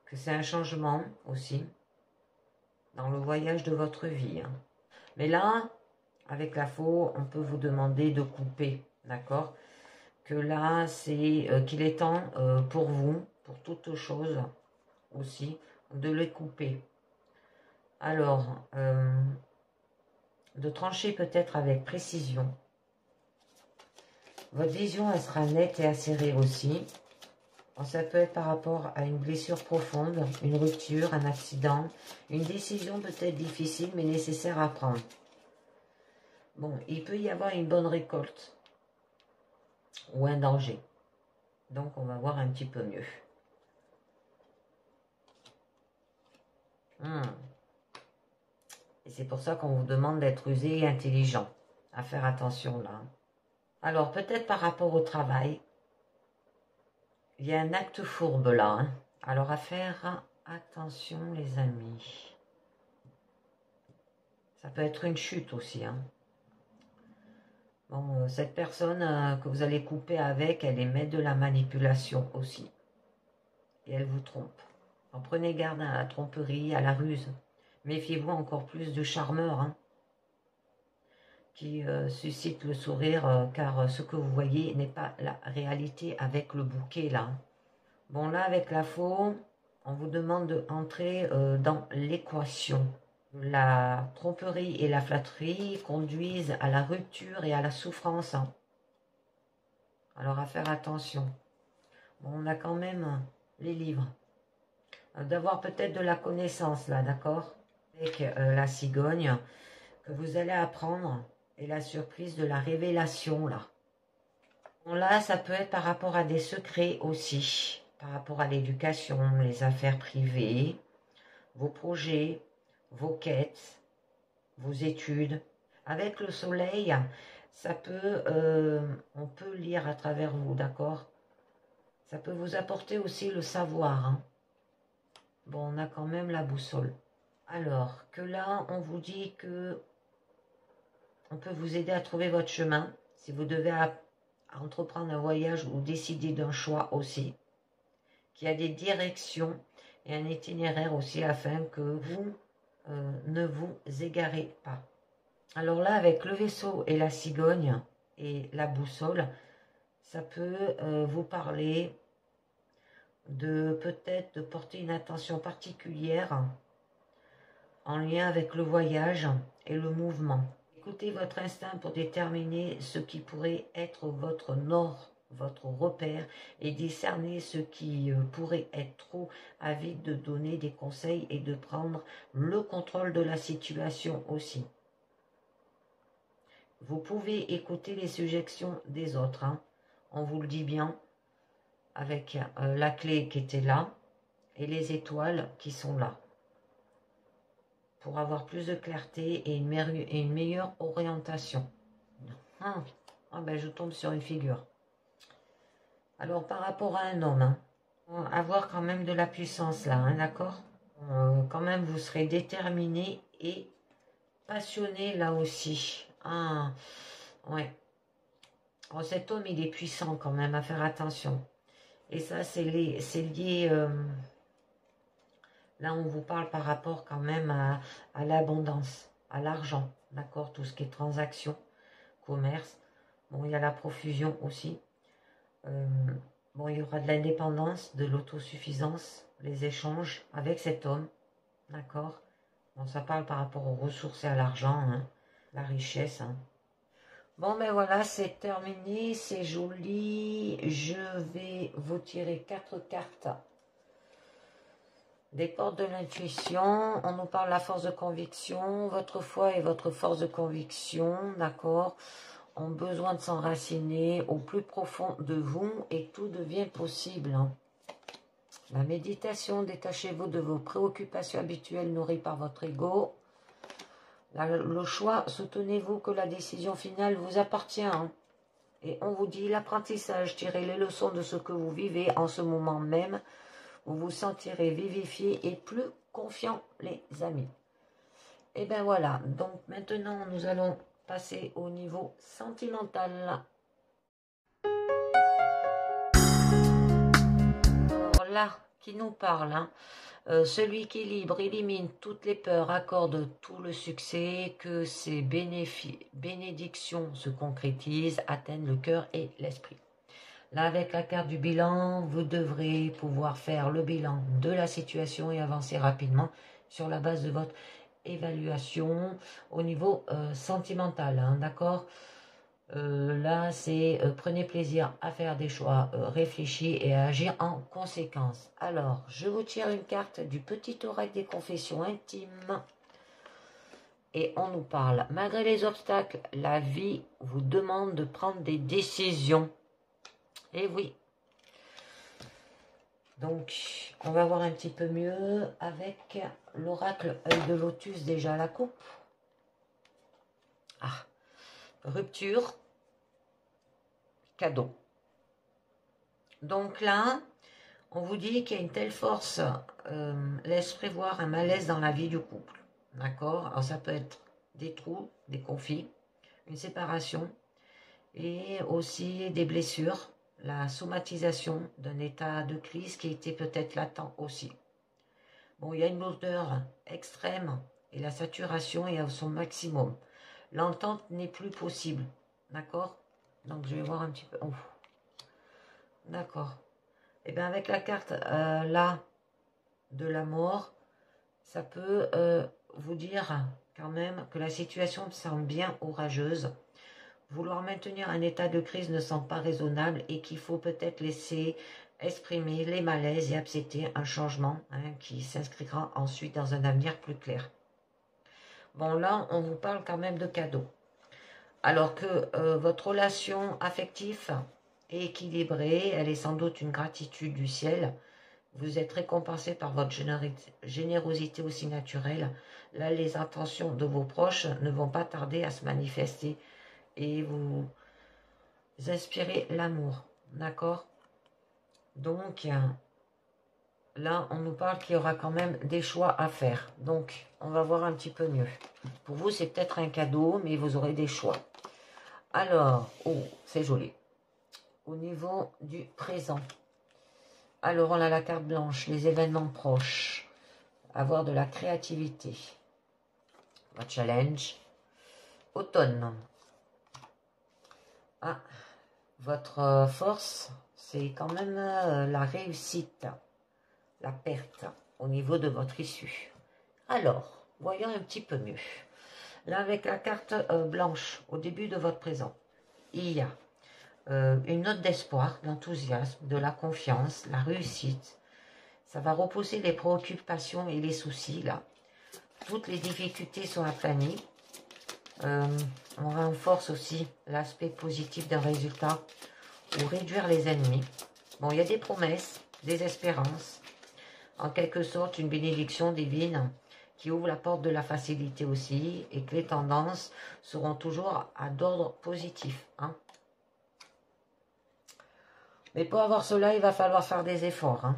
Que c'est un changement aussi dans le voyage de votre vie. Hein. Mais là, avec la faux, on peut vous demander de couper, d'accord? Que là, c'est qu'il est temps pour vous, pour toute chose aussi, de les couper. Alors, de trancher peut-être avec précision. Votre vision, elle sera nette et acérée aussi. Ça peut être par rapport à une blessure profonde, une rupture, un accident, une décision peut-être difficile mais nécessaire à prendre. Bon, il peut y avoir une bonne récolte ou un danger. Donc, on va voir un petit peu mieux. Et c'est pour ça qu'on vous demande d'être rusé et intelligent. À faire attention là. Alors, peut-être par rapport au travail, il y a un acte fourbe là. Hein. Alors, à faire attention les amis. Ça peut être une chute aussi. Hein. Bon, cette personne que vous allez couper avec, elle émet de la manipulation aussi. Et elle vous trompe. Donc, prenez garde à la tromperie, à la ruse. Méfiez-vous encore plus du charmeur hein, qui suscite le sourire, car ce que vous voyez n'est pas la réalité avec le bouquet là. Bon, là, avec la faux, on vous demande d'entrer dans l'équation. La tromperie et la flatterie conduisent à la rupture et à la souffrance. Hein. Alors, à faire attention. Bon, on a quand même les livres. D'avoir peut-être de la connaissance, là, d'accord? Avec la cigogne, que vous allez apprendre, et la surprise de la révélation, là. Bon, là, ça peut être par rapport à des secrets aussi, par rapport à l'éducation, les affaires privées, vos projets, vos quêtes, vos études. Avec le soleil, ça peut, on peut lire à travers vous, d'accord? Ça peut vous apporter aussi le savoir. Hein. Bon, on a quand même la boussole. Alors, que là, on vous dit que on peut vous aider à trouver votre chemin. Si vous devez à entreprendre un voyage ou décider d'un choix aussi, qu'il y a des directions et un itinéraire aussi afin que vous ne vous égarez pas. Alors là, avec le vaisseau et la cigogne et la boussole, ça peut vous parler de peut-être de porter une attention particulière en lien avec le voyage et le mouvement. Écoutez votre instinct pour déterminer ce qui pourrait être votre nord, votre repère, et discerner ce qui pourrait être trop avide de donner des conseils et de prendre le contrôle de la situation aussi. Vous pouvez écouter les suggestions des autres, hein. On vous le dit bien, avec la clé qui était là et les étoiles qui sont là, pour avoir plus de clarté et une meilleure orientation. Ah, ben je tombe sur une figure. Alors par rapport à un homme, hein, avoir quand même de la puissance là, hein, d'accord, quand même vous serez déterminé et passionné là aussi. Ah, ouais. Alors, cet homme il est puissant quand même, à faire attention. Et ça c'est lié... là, on vous parle par rapport quand même à l'abondance, à l'argent, d'accord? Tout ce qui est transaction, commerce. Bon, il y a la profusion aussi. Bon, il y aura de l'indépendance, de l'autosuffisance, les échanges avec cet homme, d'accord? Bon, ça parle par rapport aux ressources et à l'argent, hein, la richesse, hein. Bon, ben voilà, c'est terminé, c'est joli. Je vais vous tirer 4 cartes. Des portes de l'intuition, on nous parle de la force de conviction, votre foi et votre force de conviction, d'accord, ont besoin de s'enraciner au plus profond de vous et tout devient possible. La méditation, détachez-vous de vos préoccupations habituelles nourries par votre ego. Le choix, soutenez-vous que la décision finale vous appartient. Et on vous dit l'apprentissage, tirez les leçons de ce que vous vivez en ce moment même. Vous vous sentirez vivifié et plus confiant, les amis. Et bien voilà, donc maintenant nous allons passer au niveau sentimental. Alors là, qui nous parle, hein, celui qui est libre, élimine toutes les peurs, accorde tout le succès, que ses bénédictions se concrétisent, atteignent le cœur et l'esprit. Là, avec la carte du bilan, vous devrez pouvoir faire le bilan de la situation et avancer rapidement sur la base de votre évaluation au niveau sentimental, hein, d'accord? Là, c'est prenez plaisir à faire des choix réfléchis et à agir en conséquence. Alors, je vous tire une carte du petit oracle des confessions intimes. Et on nous parle, malgré les obstacles, la vie vous demande de prendre des décisions. Et oui. Donc, on va voir un petit peu mieux avec l'oracle œil de lotus déjà à la coupe. Ah, rupture, cadeau. Donc là, on vous dit qu'il y a une telle force, laisse prévoir un malaise dans la vie du couple. D'accord? Alors ça peut être des trous, des conflits, une séparation et aussi des blessures. La somatisation d'un état de crise qui était peut-être latent aussi. Bon, il y a une lourdeur extrême et la saturation est à son maximum. L'entente n'est plus possible. D'accord? Donc, je vais voir un petit peu. Oh. D'accord. Et bien, avec la carte là de la mort, ça peut vous dire quand même que la situation semble bien orageuse. Vouloir maintenir un état de crise ne semble pas raisonnable et qu'il faut peut-être laisser exprimer les malaises et accepter un changement, hein, qui s'inscrira ensuite dans un avenir plus clair. Bon, là, on vous parle quand même de cadeaux. Alors que votre relation affective est équilibrée, elle est sans doute une gratitude du ciel. Vous êtes récompensé par votre générosité aussi naturelle. Là, les intentions de vos proches ne vont pas tarder à se manifester. Et vous inspirez l'amour, d'accord? Donc, là, on nous parle qu'il y aura quand même des choix à faire. Donc, on va voir un petit peu mieux. Pour vous, c'est peut-être un cadeau, mais vous aurez des choix. Alors, oh, c'est joli. au niveau du présent. Alors, on a la carte blanche, les événements proches, avoir de la créativité. Votre challenge. Automne. Ah, votre force, c'est quand même la réussite, la perte au niveau de votre issue. Alors, voyons un petit peu mieux. Là, avec la carte blanche, au début de votre présent, il y a une note d'espoir, d'enthousiasme, de la confiance, la réussite. Ça va repousser les préoccupations et les soucis, là. Toutes les difficultés sont aplanies. On renforce aussi l'aspect positif d'un résultat ou réduire les ennemis. Bon, il y a des promesses, des espérances. En quelque sorte, une bénédiction divine qui ouvre la porte de la facilité aussi et que les tendances seront toujours d'ordre positif. Hein. Mais pour avoir cela, il va falloir faire des efforts. Hein.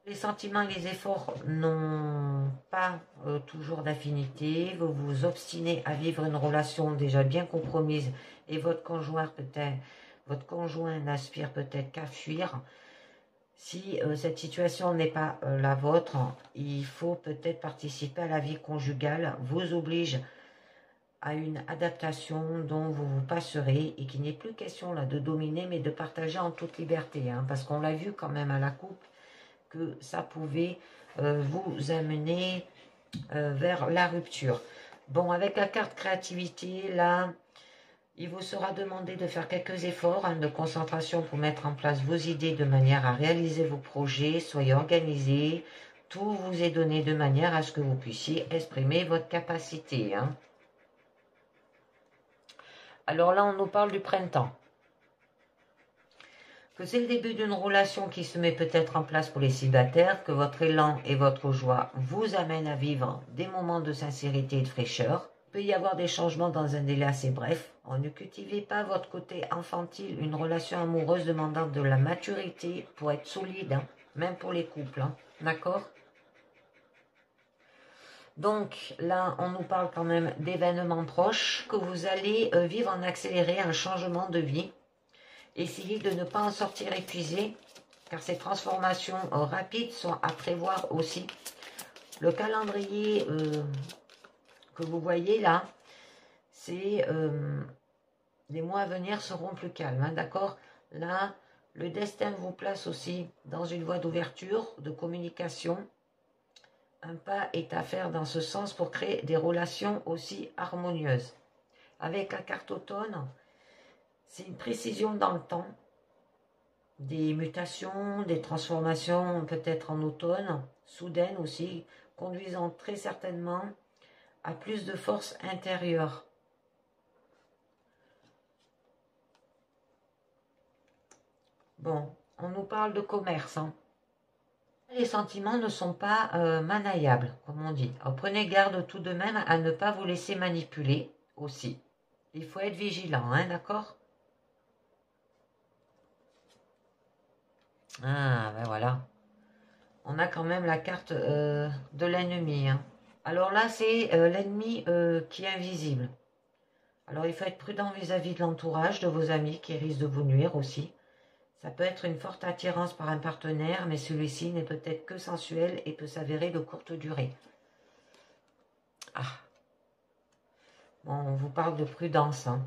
Les sentiments et les efforts n'ont pas toujours d'affinité. Vous vous obstinez à vivre une relation déjà bien compromise et votre conjoint n'aspire peut-être qu'à fuir. Si cette situation n'est pas la vôtre, il faut peut-être participer à la vie conjugale, vous oblige à une adaptation dont vous vous passerez et qu'il n'est plus question là de dominer mais de partager en toute liberté. Hein, parce qu'on l'a vu quand même à la coupe que ça pouvait vous amener vers la rupture. Bon, avec la carte créativité, là, il vous sera demandé de faire quelques efforts de concentration pour mettre en place vos idées de manière à réaliser vos projets. Soyez organisés. Tout vous est donné de manière à ce que vous puissiez exprimer votre capacité. Hein. Alors là, on nous parle du printemps. Que c'est le début d'une relation qui se met peut-être en place pour les célibataires, que votre élan et votre joie vous amènent à vivre des moments de sincérité et de fraîcheur. Il peut y avoir des changements dans un délai assez bref. Ne cultivez pas votre côté infantile, une relation amoureuse demandant de la maturité pour être solide, hein, même pour les couples, hein, d'accord? Donc là, on nous parle quand même d'événements proches, que vous allez vivre en accéléré, un changement de vie. Essayez de ne pas en sortir épuisé, car ces transformations rapides sont à prévoir aussi. Le calendrier que vous voyez là, c'est les mois à venir seront plus calmes, hein, d'accord? Là, le destin vous place aussi dans une voie d'ouverture, de communication. Un pas est à faire dans ce sens pour créer des relations aussi harmonieuses. Avec la carte automne, c'est une précision dans le temps, des mutations, des transformations peut-être en automne, soudaines aussi, conduisant très certainement à plus de force intérieure. Bon, on nous parle de commerce. Hein. Les sentiments ne sont pas manaillables, comme on dit. Alors, prenez garde tout de même à ne pas vous laisser manipuler aussi. Il faut être vigilant, hein, d'accord? Ah, ben voilà. On a quand même la carte de l'ennemi. Hein. Alors là, c'est l'ennemi qui est invisible. Alors, il faut être prudent vis-à-vis de l'entourage, de vos amis qui risquent de vous nuire aussi. Ça peut être une forte attirance par un partenaire, mais celui-ci n'est peut-être que sensuel et peut s'avérer de courte durée. Ah. Bon, on vous parle de prudence. Hein.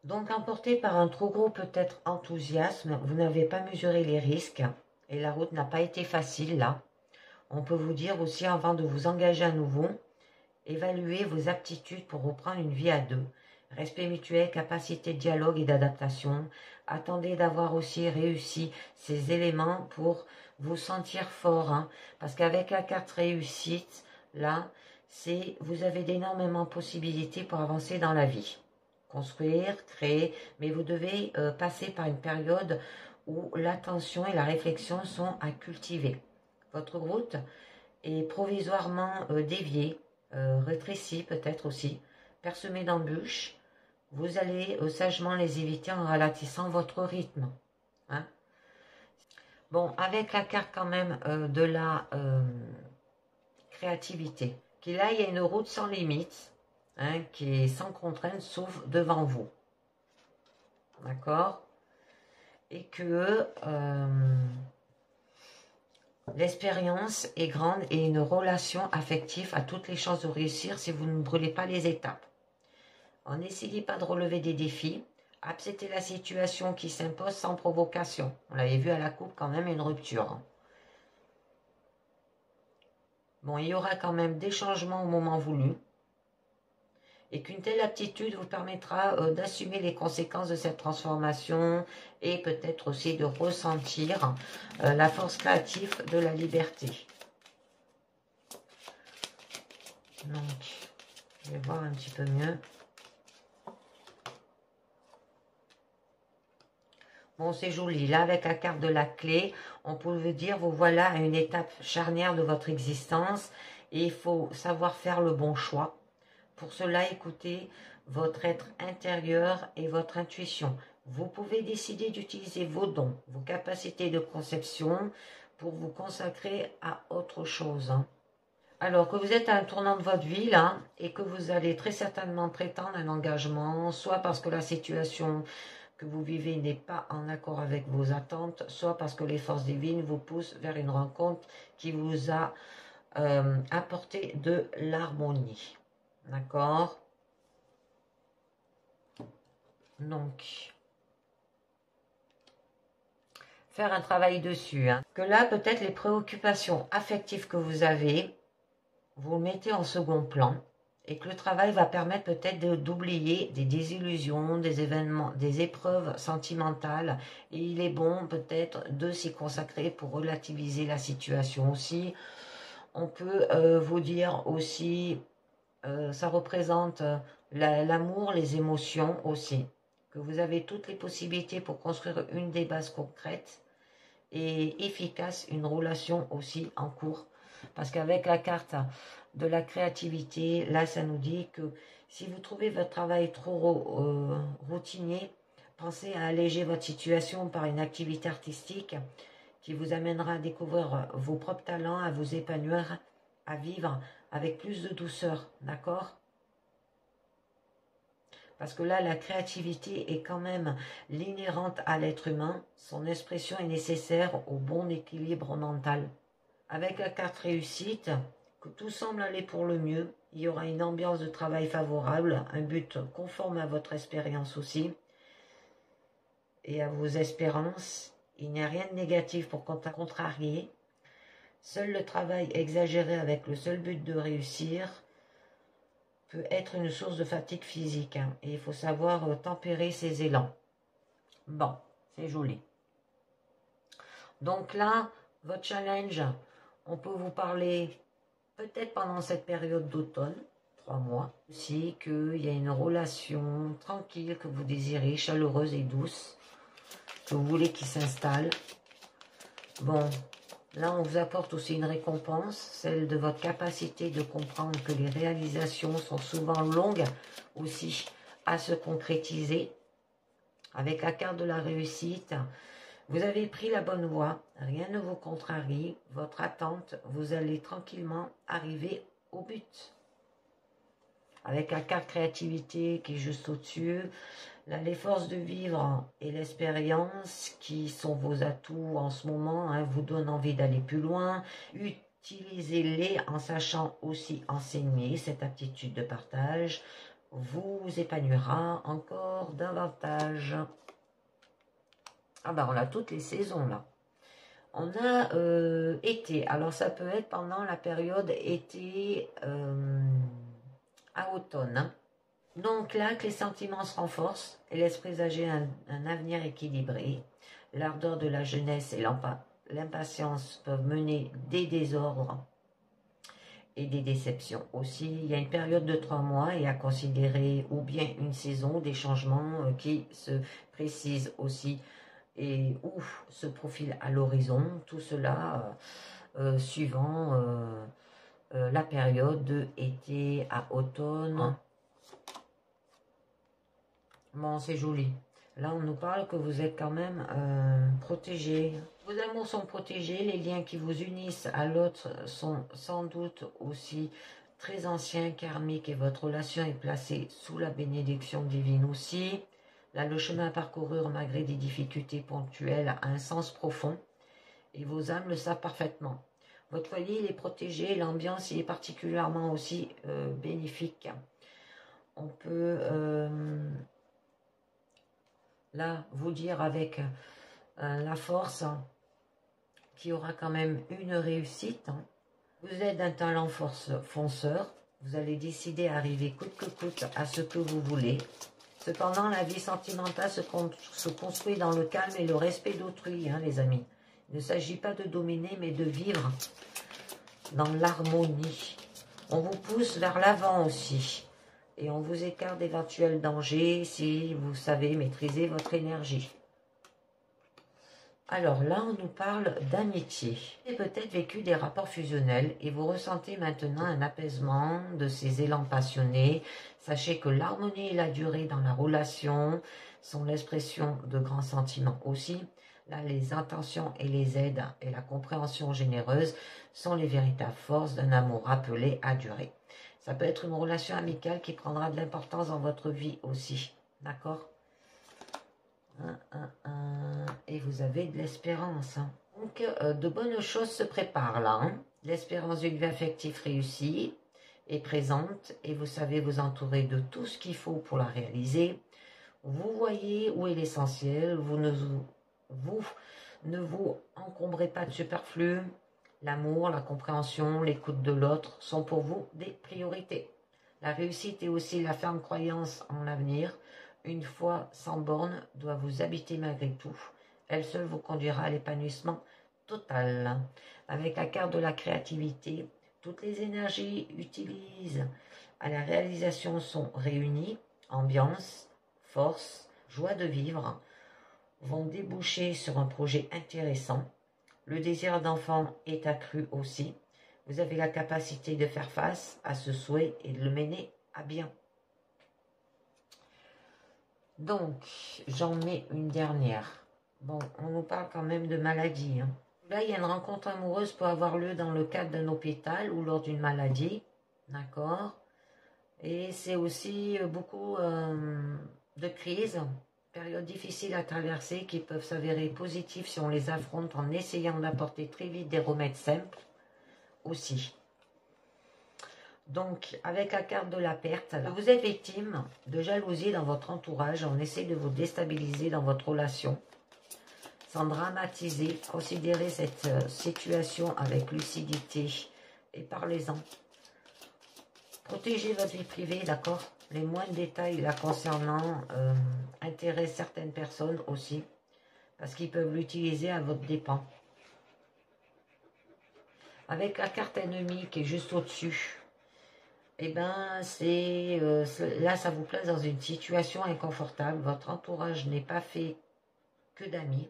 Donc, emporté par un trop gros peut-être enthousiasme, vous n'avez pas mesuré les risques et la route n'a pas été facile là. On peut vous dire aussi, avant de vous engager à nouveau, évaluez vos aptitudes pour reprendre une vie à deux. Respect mutuel, capacité de dialogue et d'adaptation. Attendez d'avoir aussi réussi ces éléments pour vous sentir fort. Hein, parce qu'avec la carte réussite, là, vous avez d'énormément possibilités pour avancer dans la vie. Construire, créer, mais vous devez passer par une période où l'attention et la réflexion sont à cultiver. Votre route est provisoirement déviée, rétrécie peut-être aussi, parsemée d'embûches. Vous allez sagement les éviter en ralentissant votre rythme. Hein. Bon, avec la carte quand même de la créativité, qui là, il y a une route sans limite, hein, qui est sans contrainte, sauf devant vous. D'accord? et que l'expérience est grande et une relation affective a toutes les chances de réussir si vous ne brûlez pas les étapes. N'essayez pas de relever des défis. Acceptez la situation qui s'impose sans provocation. On l'avait vu à la coupe quand même, une rupture. Bon, il y aura quand même des changements au moment voulu. Et qu'une telle aptitude vous permettra d'assumer les conséquences de cette transformation et peut-être aussi de ressentir la force créative de la liberté. Donc, je vais voir un petit peu mieux. Bon, c'est joli. Là, avec la carte de la clé, on peut vous dire, vous voilà à une étape charnière de votre existence et il faut savoir faire le bon choix. Pour cela, écoutez votre être intérieur et votre intuition. Vous pouvez décider d'utiliser vos dons, vos capacités de conception pour vous consacrer à autre chose. Alors que vous êtes à un tournant de votre vie là et que vous allez très certainement prétendre un engagement, soit parce que la situation que vous vivez n'est pas en accord avec vos attentes, soit parce que les forces divines vous poussent vers une rencontre qui vous a apporté de l'harmonie. D'accord? Donc, faire un travail dessus. Hein. Que là, peut-être les préoccupations affectives que vous avez, vous le mettez en second plan. Et que le travail va permettre peut-être d'oublier des désillusions, des événements, des épreuves sentimentales. Et il est bon peut-être de s'y consacrer pour relativiser la situation aussi. On peut vous dire aussi, ça représente l'amour, les émotions aussi. Que vous avez toutes les possibilités pour construire une des bases concrètes et efficace, une relation aussi en cours. Parce qu'avec la carte de la créativité, là ça nous dit que si vous trouvez votre travail trop routinier, pensez à alléger votre situation par une activité artistique qui vous amènera à découvrir vos propres talents, à vous épanouir, à vivre avec plus de douceur, d'accord ? Parce que là, la créativité est quand même l'inhérente à l'être humain. Son expression est nécessaire au bon équilibre mental. Avec la carte réussite, que tout semble aller pour le mieux, il y aura une ambiance de travail favorable, un but conforme à votre expérience aussi, et à vos espérances. Il n'y a rien de négatif pour contrarier. Seul le travail exagéré avec le seul but de réussir peut être une source de fatigue physique. Hein, et il faut savoir tempérer ses élans. Bon, c'est joli. Donc là, votre challenge, on peut vous parler peut-être pendant cette période d'automne, 3 mois, aussi qu'il y a une relation tranquille que vous désirez, chaleureuse et douce, que vous voulez qui s'installe. Bon, là on vous apporte aussi une récompense, celle de votre capacité de comprendre que les réalisations sont souvent longues aussi à se concrétiser. Avec la carte de la réussite, vous avez pris la bonne voie, rien ne vous contrarie, votre attente, vous allez tranquillement arriver au but. Avec la carte créativité qui est juste au-dessus, les forces de vivre et l'expérience qui sont vos atouts en ce moment, hein, vous donnent envie d'aller plus loin. Utilisez-les en sachant aussi enseigner cette aptitude de partage, vous épanouira encore davantage. Ah ben on a toutes les saisons là. On a été, alors ça peut être pendant la période été à automne. Hein. Donc là, que les sentiments se renforcent et laissent présager un avenir équilibré. L'ardeur de la jeunesse et l'impatience peuvent mener des désordres et des déceptions aussi. Il y a une période de 3 mois et à considérer ou bien une saison, des changements qui se précisent aussi et où se profile à l'horizon, tout cela suivant la période de été à automne. Bon, c'est joli. Là, on nous parle que vous êtes quand même protégé. Vos amours sont protégés, les liens qui vous unissent à l'autre sont sans doute aussi très anciens, karmiques, et votre relation est placée sous la bénédiction divine aussi. Là, le chemin à parcourir, malgré des difficultés ponctuelles, a un sens profond et vos âmes le savent parfaitement. Votre foyer, il est protégé, l'ambiance il est particulièrement aussi bénéfique. On peut là vous dire avec la force qu'il y aura quand même une réussite. Vous êtes un talent fonceur, vous allez décider à arriver coûte que coûte à ce que vous voulez. Cependant, la vie sentimentale se construit dans le calme et le respect d'autrui, hein, les amis. Il ne s'agit pas de dominer, mais de vivre dans l'harmonie. On vous pousse vers l'avant aussi. Et on vous écarte d'éventuels dangers si vous savez maîtriser votre énergie. Alors là, on nous parle d'amitié. Vous avez peut-être vécu des rapports fusionnels et vous ressentez maintenant un apaisement de ces élans passionnés. Sachez que l'harmonie et la durée dans la relation sont l'expression de grands sentiments aussi. Là, les intentions et les aides et la compréhension généreuse sont les véritables forces d'un amour appelé à durer. Ça peut être une relation amicale qui prendra de l'importance dans votre vie aussi. D'accord ? Et vous avez de l'espérance. Hein. Donc, de bonnes choses se préparent là. Hein. L'espérance d'une vie affective réussie est présente et vous savez vous entourer de tout ce qu'il faut pour la réaliser. Vous voyez où est l'essentiel. Vous ne vous encombrez pas de superflu. L'amour, la compréhension, l'écoute de l'autre sont pour vous des priorités. La réussite est aussi la ferme croyance en l'avenir. Une foi sans borne doit vous habiter malgré tout. Elle seule vous conduira à l'épanouissement total. Avec la carte de la créativité, toutes les énergies utilisées à la réalisation sont réunies. Ambiance, force, joie de vivre vont déboucher sur un projet intéressant. Le désir d'enfant est accru aussi. Vous avez la capacité de faire face à ce souhait et de le mener à bien. Donc, j'en mets une dernière. Bon, on nous parle quand même de maladie. Hein. Là, il y a une rencontre amoureuse peut avoir lieu dans le cadre d'un hôpital ou lors d'une maladie. D'accord ? Et c'est aussi beaucoup de crises, périodes difficiles à traverser qui peuvent s'avérer positives si on les affronte en essayant d'apporter très vite des remèdes simples aussi. Donc, avec la carte de la perte, alors, vous êtes victime de jalousie dans votre entourage. On essaie de vous déstabiliser dans votre relation. Sans dramatiser, considérez cette situation avec lucidité et parlez-en. Protégez votre vie privée, d'accord? Les moindres détails la concernant intéressent certaines personnes aussi, parce qu'ils peuvent l'utiliser à votre dépens. Avec la carte ennemie qui est juste au-dessus, eh bien, là, ça vous place dans une situation inconfortable. Votre entourage n'est pas fait que d'amis.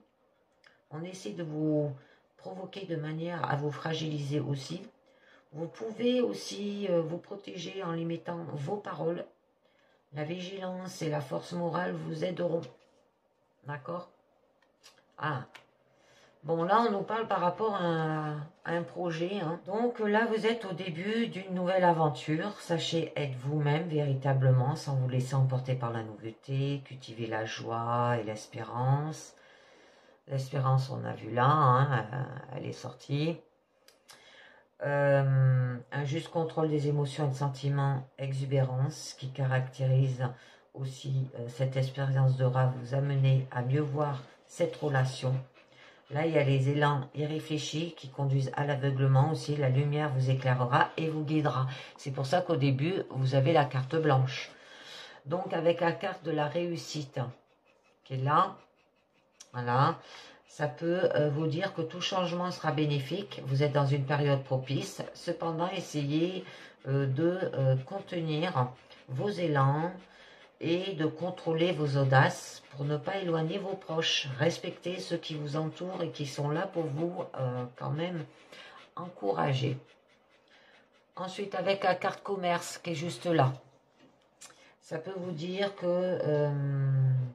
On essaie de vous provoquer de manière à vous fragiliser aussi. Vous pouvez aussi vous protéger en limitant vos paroles. La vigilance et la force morale vous aideront. D'accord? Ah. Bon, là, on nous parle par rapport à un projet. Hein. Donc là, vous êtes au début d'une nouvelle aventure. Sachez être vous-même véritablement, sans vous laisser emporter par la nouveauté. Cultivez la joie et l'espérance. L'espérance, on a vu là, hein, elle est sortie. Un juste contrôle des émotions et de sentiments, exubérance, qui caractérise aussi cette expérience d'aura, vous amener à mieux voir cette relation. Là, il y a les élans irréfléchis qui conduisent à l'aveuglement aussi. La lumière vous éclairera et vous guidera. C'est pour ça qu'au début, vous avez la carte blanche. Donc, avec la carte de la réussite qui est là, voilà, ça peut vous dire que tout changement sera bénéfique. Vous êtes dans une période propice. Cependant, essayez de contenir vos élans et de contrôler vos audaces pour ne pas éloigner vos proches. Respectez ceux qui vous entourent et qui sont là pour vous quand même encourager. Ensuite, avec la carte commerce qui est juste là, ça peut vous dire que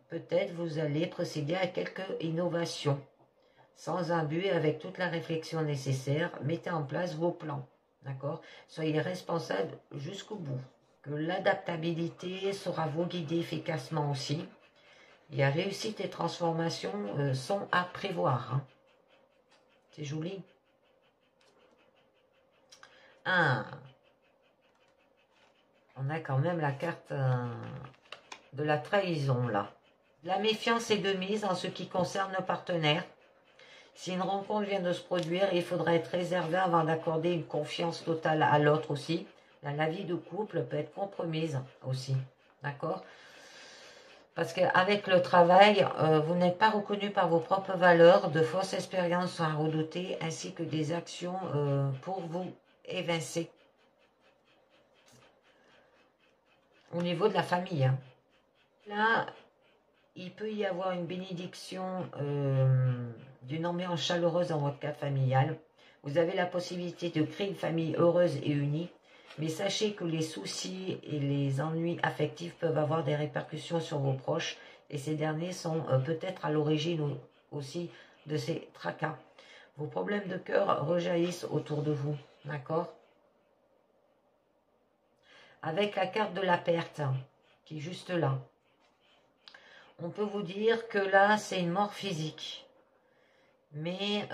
peut-être vous allez procéder à quelques innovations sans abus et avec toute la réflexion nécessaire. Mettez en place vos plans, d'accord? Soyez responsable jusqu'au bout. Que l'adaptabilité saura vous guider efficacement aussi. Il y a réussite et transformation sont à prévoir. Hein. C'est joli. Ah, on a quand même la carte de la trahison là. La méfiance est de mise en ce qui concerne le partenaire. Si une rencontre vient de se produire, il faudra être réservé avant d'accorder une confiance totale à l'autre aussi. La vie de couple peut être compromise aussi. D'accord? Parce qu'avec le travail, vous n'êtes pas reconnu par vos propres valeurs, de fausses expériences sont à redouter, ainsi que des actions pour vous évincer. Au niveau de la famille. Hein. Là, il peut y avoir une bénédiction d'une ambiance chaleureuse dans votre cadre familial. Vous avez la possibilité de créer une famille heureuse et unie. Mais sachez que les soucis et les ennuis affectifs peuvent avoir des répercussions sur vos proches. Et ces derniers sont peut-être à l'origine aussi de ces tracas. Vos problèmes de cœur rejaillissent autour de vous. D'accord? Avec la carte de la perte, qui est juste là. On peut vous dire que là, c'est une mort physique. Mais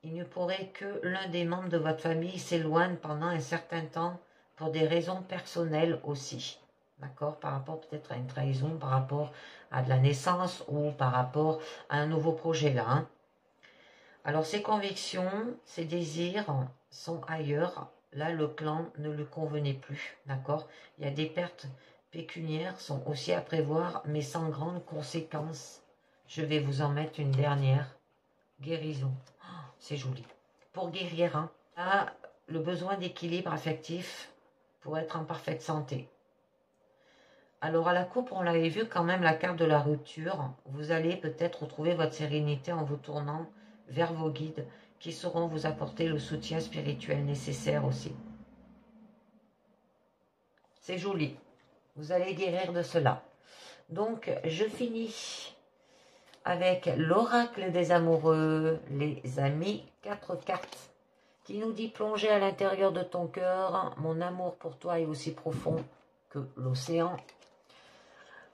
il ne pourrait que l'un des membres de votre famille s'éloigne pendant un certain temps pour des raisons personnelles aussi. D'accord? Par rapport peut-être à une trahison, par rapport à de la naissance ou par rapport à un nouveau projet là. Hein. Alors ses convictions, ses désirs sont ailleurs. Là, le clan ne lui convenait plus. D'accord? Il y a des pertes pécuniaires sont aussi à prévoir, mais sans grandes conséquences. Je vais vous en mettre une dernière. Guérison. Oh, c'est joli. Pour guérir, hein, là, le besoin d'équilibre affectif pour être en parfaite santé. Alors à la coupe, on l'avait vu quand même la carte de la rupture. Vous allez peut-être retrouver votre sérénité en vous tournant vers vos guides qui sauront vous apporter le soutien spirituel nécessaire aussi. C'est joli. Vous allez guérir de cela. Donc, je finis avec l'oracle des amoureux, les amis, 4 cartes, qui nous dit plonger à l'intérieur de ton cœur, mon amour pour toi est aussi profond que l'océan.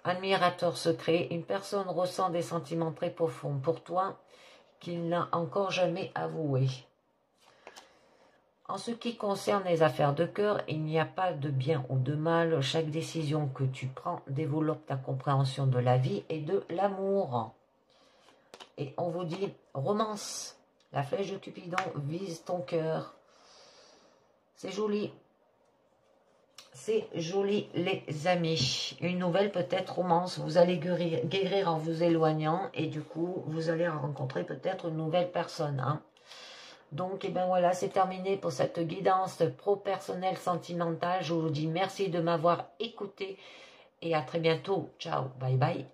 Admirateur secret, une personne ressent des sentiments très profonds pour toi qu'il n'a encore jamais avoués. En ce qui concerne les affaires de cœur, il n'y a pas de bien ou de mal. Chaque décision que tu prends développe ta compréhension de la vie et de l'amour. Et on vous dit, romance, la flèche de Cupidon vise ton cœur. C'est joli. C'est joli, les amis. Une nouvelle peut-être romance. Vous allez guérir en vous éloignant et du coup, vous allez rencontrer peut-être une nouvelle personne. Hein. Donc, et ben voilà, c'est terminé pour cette guidance pro-personnelle sentimentale. Je vous dis merci de m'avoir écouté et à très bientôt. Ciao, bye bye.